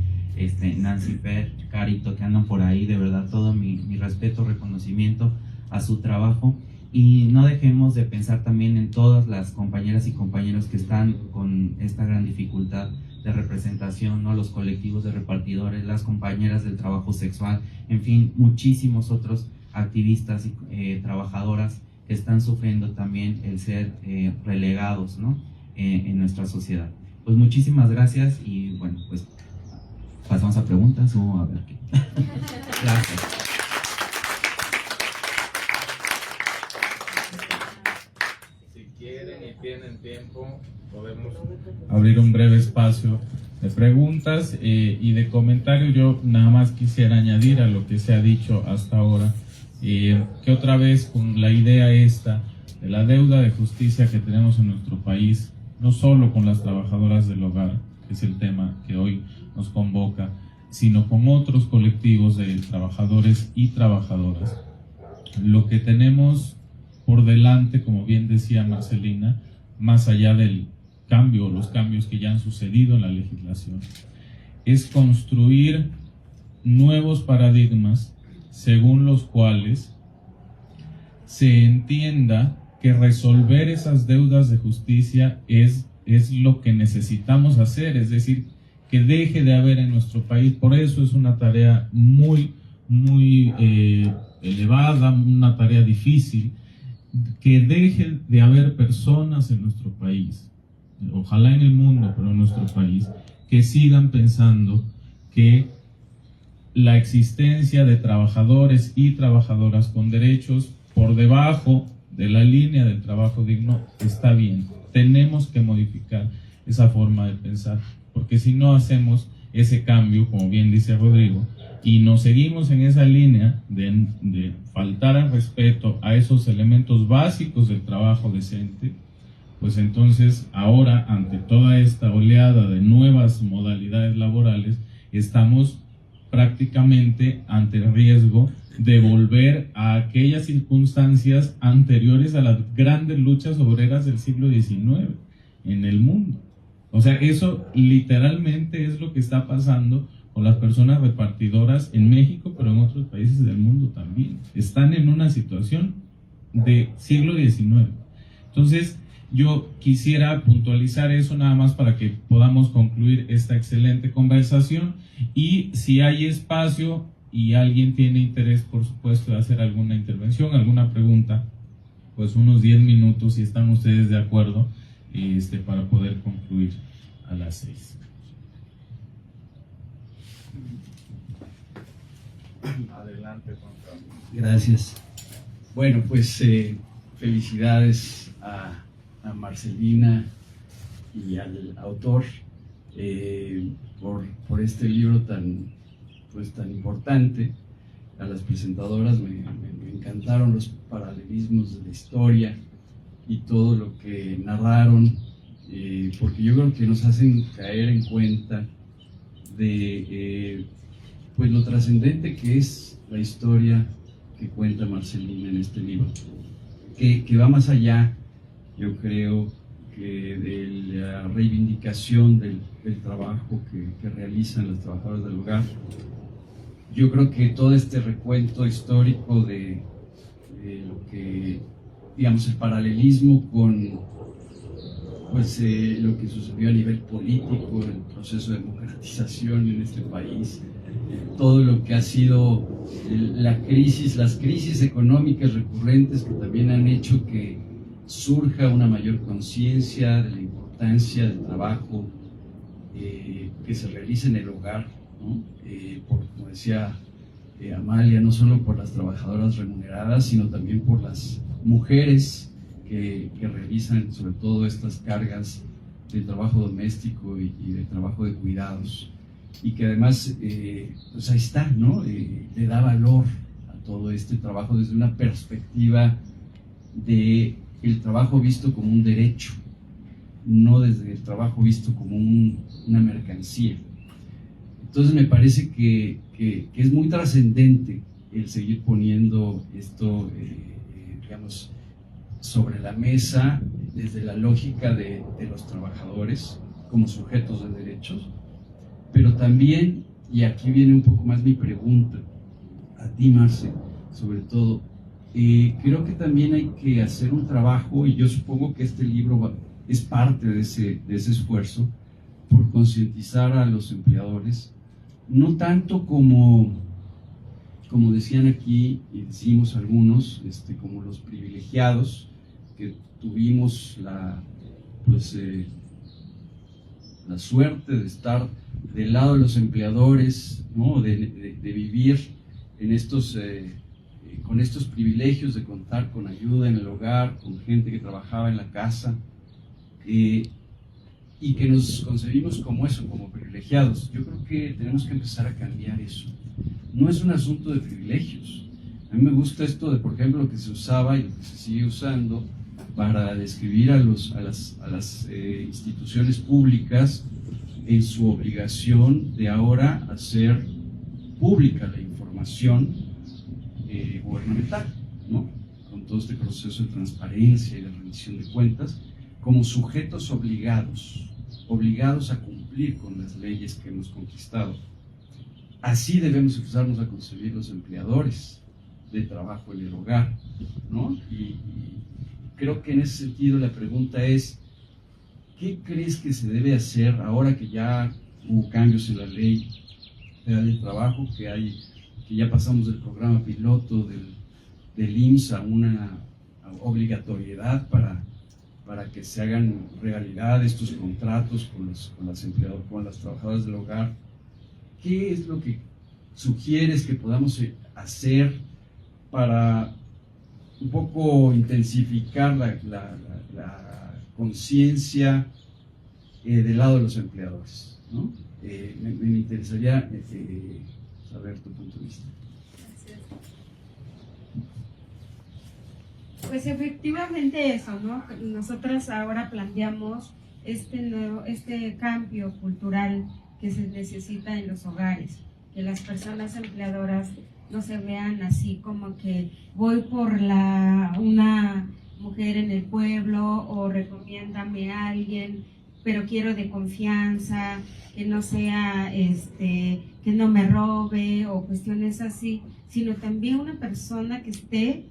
Nancy, Per, Carito, que andan por ahí, de verdad todo mi respeto, reconocimiento a su trabajo. Y no dejemos de pensar también en todas las compañeras y compañeros que están con esta gran dificultad de representación, ¿no? Los colectivos de repartidores, las compañeras del trabajo sexual, en fin, muchísimos otros activistas y trabajadoras que están sufriendo también el ser relegados, ¿no? En nuestra sociedad. Pues muchísimas gracias y bueno, pues pasamos a preguntas o a ver qué. Gracias. Y tienen tiempo, podemos abrir un breve espacio de preguntas y de comentarios. Yo nada más quisiera añadir a lo que se ha dicho hasta ahora, que otra vez con la idea esta de la deuda de justicia que tenemos en nuestro país, no solo con las trabajadoras del hogar, que es el tema que hoy nos convoca, sino con otros colectivos de trabajadores y trabajadoras. Lo que tenemos por delante, como bien decía Marcelina, más allá del cambio o los cambios que ya han sucedido en la legislación, es construir nuevos paradigmas según los cuales se entienda que resolver esas deudas de justicia es lo que necesitamos hacer, es decir, que deje de haber en nuestro país. Por eso es una tarea muy elevada, una tarea difícil, que deje de haber personas en nuestro país, ojalá en el mundo, pero en nuestro país, que sigan pensando que la existencia de trabajadores y trabajadoras con derechos por debajo de la línea del trabajo digno está bien. Tenemos que modificar esa forma de pensar, porque si no hacemos ese cambio, como bien dice Rodrigo, y nos seguimos en esa línea de faltar al respeto a esos elementos básicos del trabajo decente, pues entonces ahora, ante toda esta oleada de nuevas modalidades laborales, estamos prácticamente ante el riesgo de volver a aquellas circunstancias anteriores a las grandes luchas obreras del siglo XIX en el mundo. O sea, eso literalmente es lo que está pasando con las personas repartidoras en México, pero en otros países del mundo también. Están en una situación de siglo XIX. Entonces, yo quisiera puntualizar eso nada más para que podamos concluir esta excelente conversación, y si hay espacio y alguien tiene interés, por supuesto, de hacer alguna intervención, alguna pregunta, pues unos 10 minutos, si están ustedes de acuerdo, para poder concluir a las 6. Adelante, Juan Carlos. Gracias. Bueno, pues felicidades a Marcelina y al autor por este libro tan importante. A las presentadoras me encantaron los paralelismos de la historia y todo lo que narraron, porque yo creo que nos hacen caer en cuenta de pues lo trascendente que es la historia que cuenta Marcelina en este libro, que va más allá, yo creo, de la reivindicación del trabajo que realizan las trabajadoras del hogar. Yo creo que todo este recuento histórico de lo que, digamos, el paralelismo con pues, lo que sucedió a nivel político, el proceso de democratización en este país, todo lo que ha sido las crisis económicas recurrentes que también han hecho que surja una mayor conciencia de la importancia del trabajo que se realiza en el hogar, ¿no? Como decía Amalia, no solo por las trabajadoras remuneradas, sino también por las mujeres que realizan sobre todo estas cargas de trabajo doméstico y de trabajo de cuidados, y que además pues ahí está, ¿no? Le da valor a todo este trabajo desde una perspectiva de el trabajo visto como un derecho, no desde el trabajo visto como una mercancía. Entonces me parece que es muy trascendente el seguir poniendo esto, digamos, sobre la mesa desde la lógica de los trabajadores como sujetos de derechos, pero también, y aquí viene un poco más mi pregunta a ti, Marce, sobre todo, creo que también hay que hacer un trabajo, y yo supongo que este libro es parte de ese esfuerzo, por concientizar a los empleadores, no tanto como decían aquí, y decimos algunos, como los privilegiados, que tuvimos la suerte de estar del lado de los empleadores, ¿no? de vivir en con estos privilegios de contar con ayuda en el hogar, con gente que trabajaba en la casa, y que nos concebimos como eso, como privilegiados. Yo creo que tenemos que empezar a cambiar eso. No es un asunto de privilegios. A mí me gusta esto de, por ejemplo, lo que se usaba y lo que se sigue usando para describir a las instituciones públicas en su obligación de ahora hacer pública la información gubernamental, ¿no? Con todo este proceso de transparencia y de rendición de cuentas, como sujetos obligados a cumplir con las leyes que hemos conquistado. Así debemos empezarnos a concebir los empleadores de trabajo en el hogar, ¿no? Y creo que en ese sentido la pregunta es, ¿qué crees que se debe hacer ahora que ya hubo cambios en la ley federal del trabajo, que ya pasamos del programa piloto del IMSS a una obligatoriedad para que se hagan realidad estos contratos con las trabajadoras del hogar? ¿Qué es lo que sugieres que podamos hacer para un poco intensificar la conciencia del lado de los empleadores, ¿no? Me interesaría saber tu punto de vista. Gracias. Pues efectivamente eso, ¿no? Nosotros ahora planteamos este cambio cultural que se necesita en los hogares, que las personas empleadoras no se vean así como que voy por una mujer en el pueblo o recomiéndame a alguien, pero quiero de confianza, que no sea, que no me robe o cuestiones así, sino también una persona que esté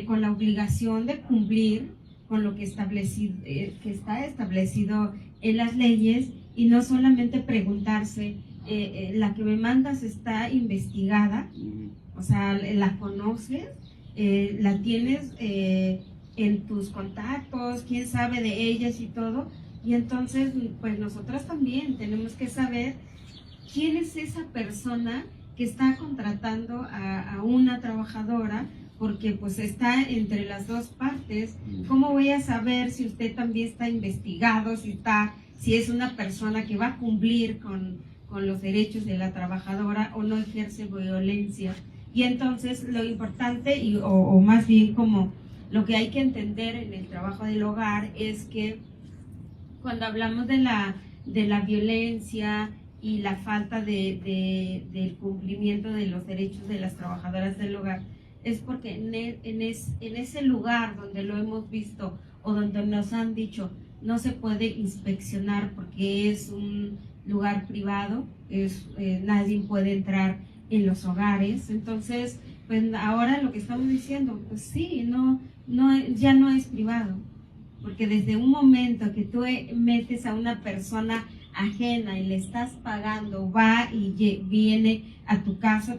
con la obligación de cumplir con lo que está establecido en las leyes, y no solamente preguntarse, la que me mandas está investigada, o sea, la conoces, la tienes en tus contactos, quién sabe de ellas y todo, y entonces pues nosotros también tenemos que saber quién es esa persona que está contratando a una trabajadora, porque pues está entre las dos partes. ¿Cómo voy a saber si usted también está investigado, si es una persona que va a cumplir con los derechos de la trabajadora o no ejerce violencia? Y entonces lo importante, o más bien como lo que hay que entender en el trabajo del hogar, es que cuando hablamos de la violencia y la falta del cumplimiento de los derechos de las trabajadoras del hogar, es porque en ese lugar donde lo hemos visto o donde nos han dicho, no se puede inspeccionar porque es un lugar privado, nadie puede entrar en los hogares. Entonces, pues ahora lo que estamos diciendo, pues sí, ya no es privado, porque desde un momento que tú metes a una persona ajena y le estás pagando, va y viene a tu casa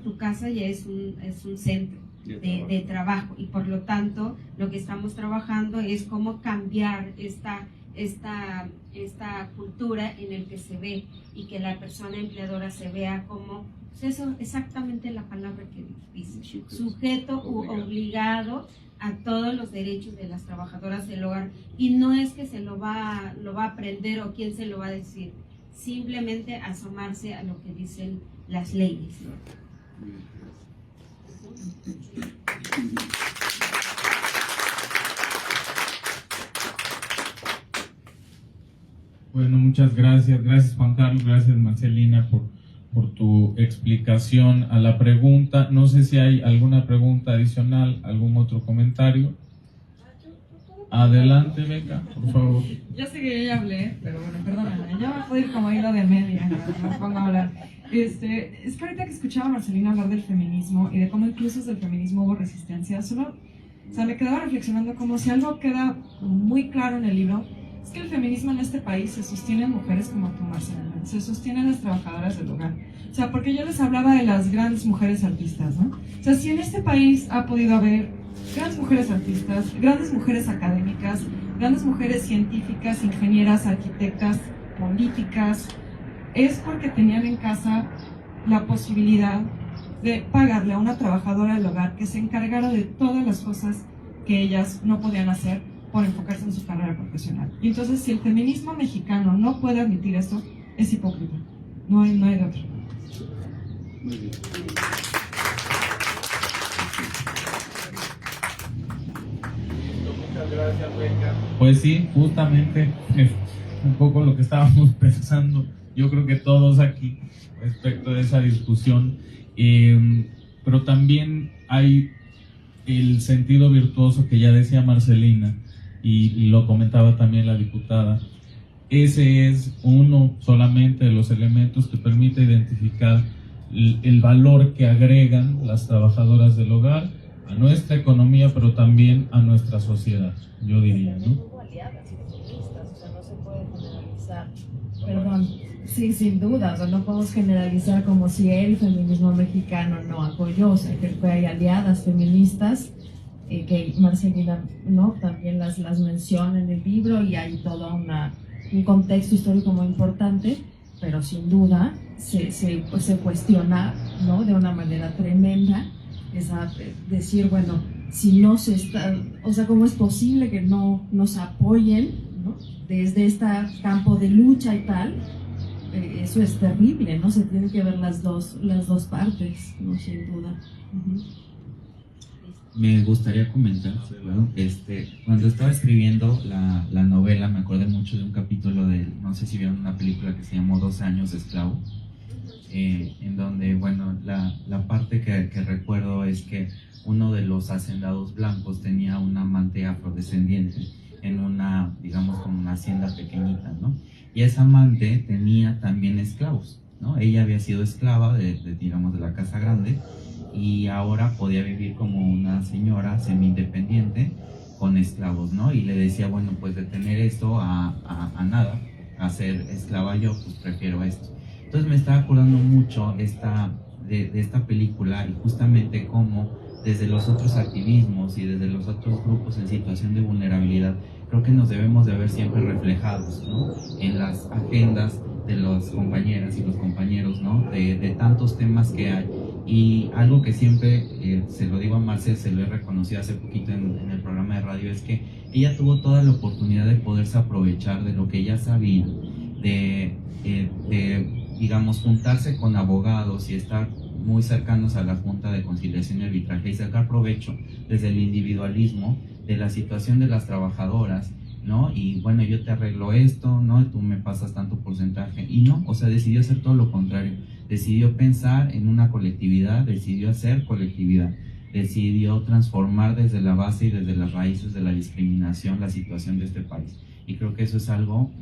ya es un centro de trabajo, y por lo tanto lo que estamos trabajando es cómo cambiar esta cultura en el que se ve, y que la persona empleadora se vea como, pues eso, exactamente la palabra que dice, sujeto obligado a todos los derechos de las trabajadoras del hogar. Y no es que se lo va a aprender o quién se lo va a decir, simplemente asomarse a lo que dicen las leyes, ¿no? Bueno, muchas gracias. Gracias, Juan Carlos. Gracias, Marcelina, por tu explicación a la pregunta. No sé si hay alguna pregunta adicional, algún otro comentario. Adelante, venga, por favor. Ya sé que yo ya hablé, pero bueno, perdóname, ya me puedo ir como hilo de media, me pongo a hablar. Es que ahorita que escuchaba a Marcelina hablar del feminismo y de cómo incluso desde el feminismo hubo resistencia, me quedaba reflexionando como si algo queda muy claro en el libro, es que el feminismo en este país se sostiene en mujeres como tú, Marcelina, se sostiene en las trabajadoras del hogar. O sea, porque yo les hablaba de las grandes mujeres artistas, ¿no? O sea, si en este país ha podido haber grandes mujeres artistas, grandes mujeres académicas, grandes mujeres científicas, ingenieras, arquitectas, políticas, es porque tenían en casa la posibilidad de pagarle a una trabajadora del hogar que se encargara de todas las cosas que ellas no podían hacer por enfocarse en su carrera profesional. Y entonces, si el feminismo mexicano no puede admitir esto, es hipócrita. No hay de otro. Muy bien. Muchas gracias, Rebeca. Pues sí, justamente es un poco lo que estábamos pensando, yo creo que todos aquí, respecto de esa discusión, pero también hay el sentido virtuoso que ya decía Marcelina, y lo comentaba también la diputada. Ese es uno solamente de los elementos que permite identificar el valor que agregan las trabajadoras del hogar a nuestra economía, pero también a nuestra sociedad, yo diría, ¿no? Hubo aliadas feministas, o sea, no se puede generalizar. Perdón, sí, sin duda, o sea, no podemos generalizar como si el feminismo mexicano no apoyó, o sea, que hay aliadas feministas que Marcelina, ¿no?, también las menciona en el libro, y hay todo un contexto histórico muy importante, pero sin duda se cuestiona, ¿no?, de una manera tremenda, decir, bueno, si no se está, o sea, ¿cómo es posible que no nos apoyen, ¿no?, desde este campo de lucha y tal? Eso es terrible, ¿no? Se tienen que ver las dos partes, ¿no?, sin duda. Me gustaría comentar, bueno, cuando estaba escribiendo la novela, me acordé mucho de un capítulo no sé si vieron una película que se llamó 12 años de esclavo, en donde, bueno, la parte que recuerdo es que uno de los hacendados blancos tenía un amante afrodescendiente en una, digamos, como una hacienda pequeñita, ¿no? Y esa amante tenía también esclavos, ¿no? Ella había sido esclava digamos, de la casa grande, y ahora podía vivir como una señora semi-independiente con esclavos, ¿no? Y le decía, bueno, pues de tener esto a nada, a ser esclava yo, pues prefiero esto. Entonces me estaba acordando mucho de esta película, y justamente cómo desde los otros activismos y desde los otros grupos en situación de vulnerabilidad, creo que nos debemos de ver siempre reflejados, ¿no?, en las agendas de las compañeras y los compañeros, ¿no?, de tantos temas que hay. Y algo que siempre, se lo digo a Marcel, se lo he reconocido hace poquito en el programa de radio, es que ella tuvo toda la oportunidad de poderse aprovechar de lo que ella sabía, de digamos, juntarse con abogados y estar muy cercanos a la Junta de Conciliación y Arbitraje, y sacar provecho desde el individualismo de la situación de las trabajadoras, ¿no? Y bueno, yo te arreglo esto, ¿no?, tú me pasas tanto porcentaje. Y no, o sea, decidió hacer todo lo contrario. Decidió pensar en una colectividad, decidió hacer colectividad, decidió transformar desde la base y desde las raíces de la discriminación la situación de este país. y creo que eso es algo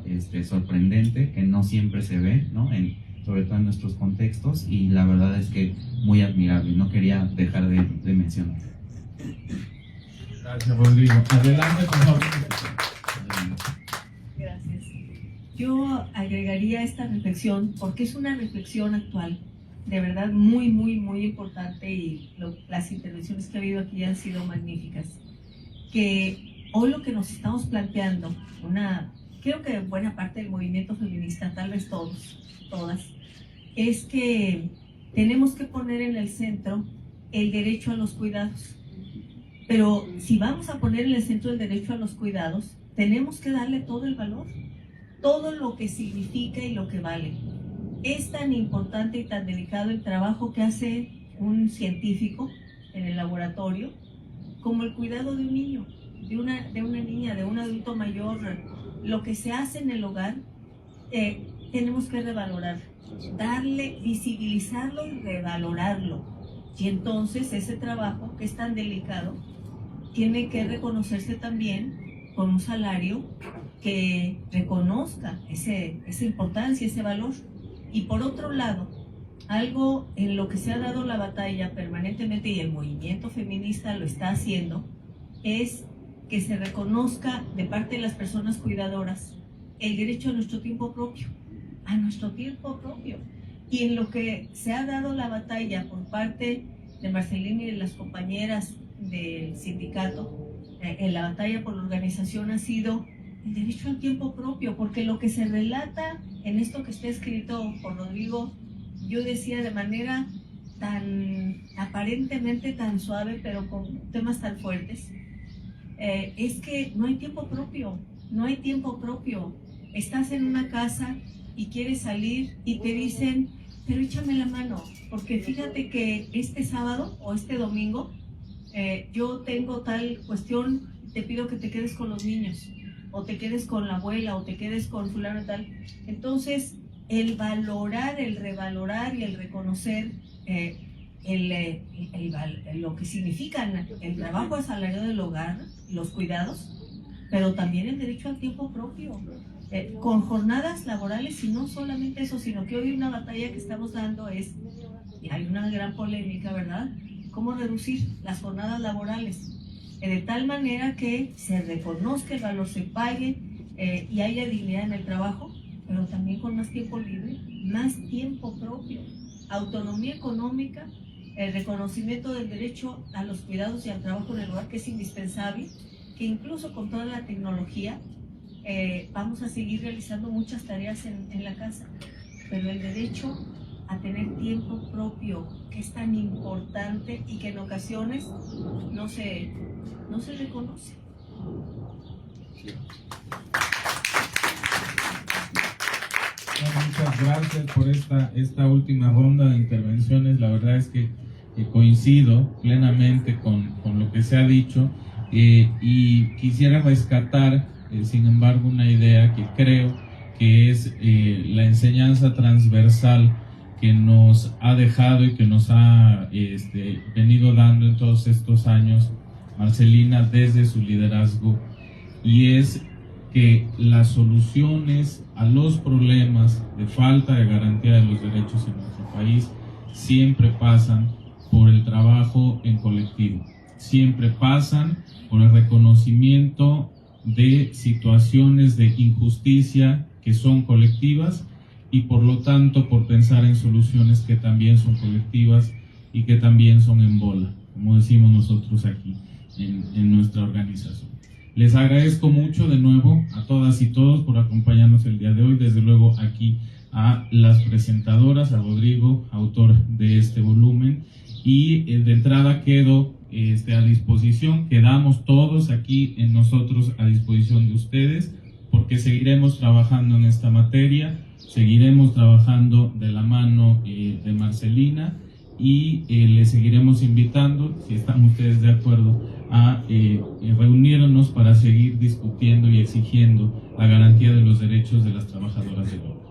sorprendente que no siempre se ve, ¿no? Sobre todo en nuestros contextos, y la verdad es que muy admirable, no quería dejar de mencionar. Gracias, Rodrigo. Adelante, por favor. Gracias. Yo agregaría esta reflexión, porque es una reflexión actual, de verdad muy, muy, muy importante, y las intervenciones que ha habido aquí han sido magníficas. Que hoy lo que nos estamos planteando, creo que buena parte del movimiento feminista, tal vez todas, es que tenemos que poner en el centro el derecho a los cuidados. Pero si vamos a poner en el centro el derecho a los cuidados, tenemos que darle todo el valor, todo lo que significa y lo que vale. Es tan importante y tan delicado el trabajo que hace un científico en el laboratorio como el cuidado de un niño, de una niña, de un adulto mayor. Lo que se hace en el hogar, tenemos que revalorar, visibilizarlo y revalorarlo. Y entonces ese trabajo, que es tan delicado, tiene que reconocerse también con un salario que reconozca esa importancia, ese valor. Y por otro lado, algo en lo que se ha dado la batalla permanentemente, y el movimiento feminista lo está haciendo, es que se reconozca de parte de las personas cuidadoras el derecho a nuestro tiempo propio, Y en lo que se ha dado la batalla por parte de Marcelina y de las compañeras del sindicato, en la batalla por la organización, ha sido el derecho al tiempo propio, porque lo que se relata en esto que está escrito por Rodrigo, yo decía de manera tan aparentemente tan suave, pero con temas tan fuertes, es que no hay tiempo propio. Estás en una casa y quieres salir y te dicen, pero échame la mano, porque fíjate que este sábado o este domingo yo tengo tal cuestión, te pido que te quedes con los niños, o te quedes con la abuela, o te quedes con fulano y tal. Entonces, el valorar, el revalorar y el reconocer lo que significan el trabajo asalariado del hogar, los cuidados, pero también el derecho al tiempo propio, con jornadas laborales, y no solamente eso, sino que hoy una batalla que estamos dando es, y hay una gran polémica, ¿verdad?, cómo reducir las jornadas laborales, de tal manera que se reconozca el valor, se pague y haya dignidad en el trabajo, pero también con más tiempo libre, más tiempo propio, autonomía económica, el reconocimiento del derecho a los cuidados y al trabajo en el hogar, que es indispensable, que incluso con toda la tecnología vamos a seguir realizando muchas tareas en la casa, pero el derecho a tener tiempo propio, que es tan importante y que en ocasiones no se reconoce. Muchas gracias por esta última ronda de intervenciones. La verdad es que coincido plenamente con lo que se ha dicho, y quisiera rescatar, sin embargo, una idea que creo que es la enseñanza transversal que nos ha dejado y que nos ha venido dando en todos estos años Marcelina desde su liderazgo, y es que las soluciones a los problemas de falta de garantía de los derechos en nuestro país siempre pasan por el trabajo en colectivo, siempre pasan por el reconocimiento de situaciones de injusticia que son colectivas, y por lo tanto por pensar en soluciones que también son colectivas y que también son en bola, como decimos nosotros aquí en nuestra organización. Les agradezco mucho de nuevo a todas y todos por acompañarnos el día de hoy, desde luego aquí a las presentadoras, a Rodrigo, autor de este volumen, y de entrada quedo a disposición, quedamos todos aquí en nosotros a disposición de ustedes, porque seguiremos trabajando en esta materia, seguiremos trabajando de la mano de Marcelina, y les seguiremos invitando, si están ustedes de acuerdo, a reunirnos para seguir discutiendo y exigiendo la garantía de los derechos de las trabajadoras del hogar.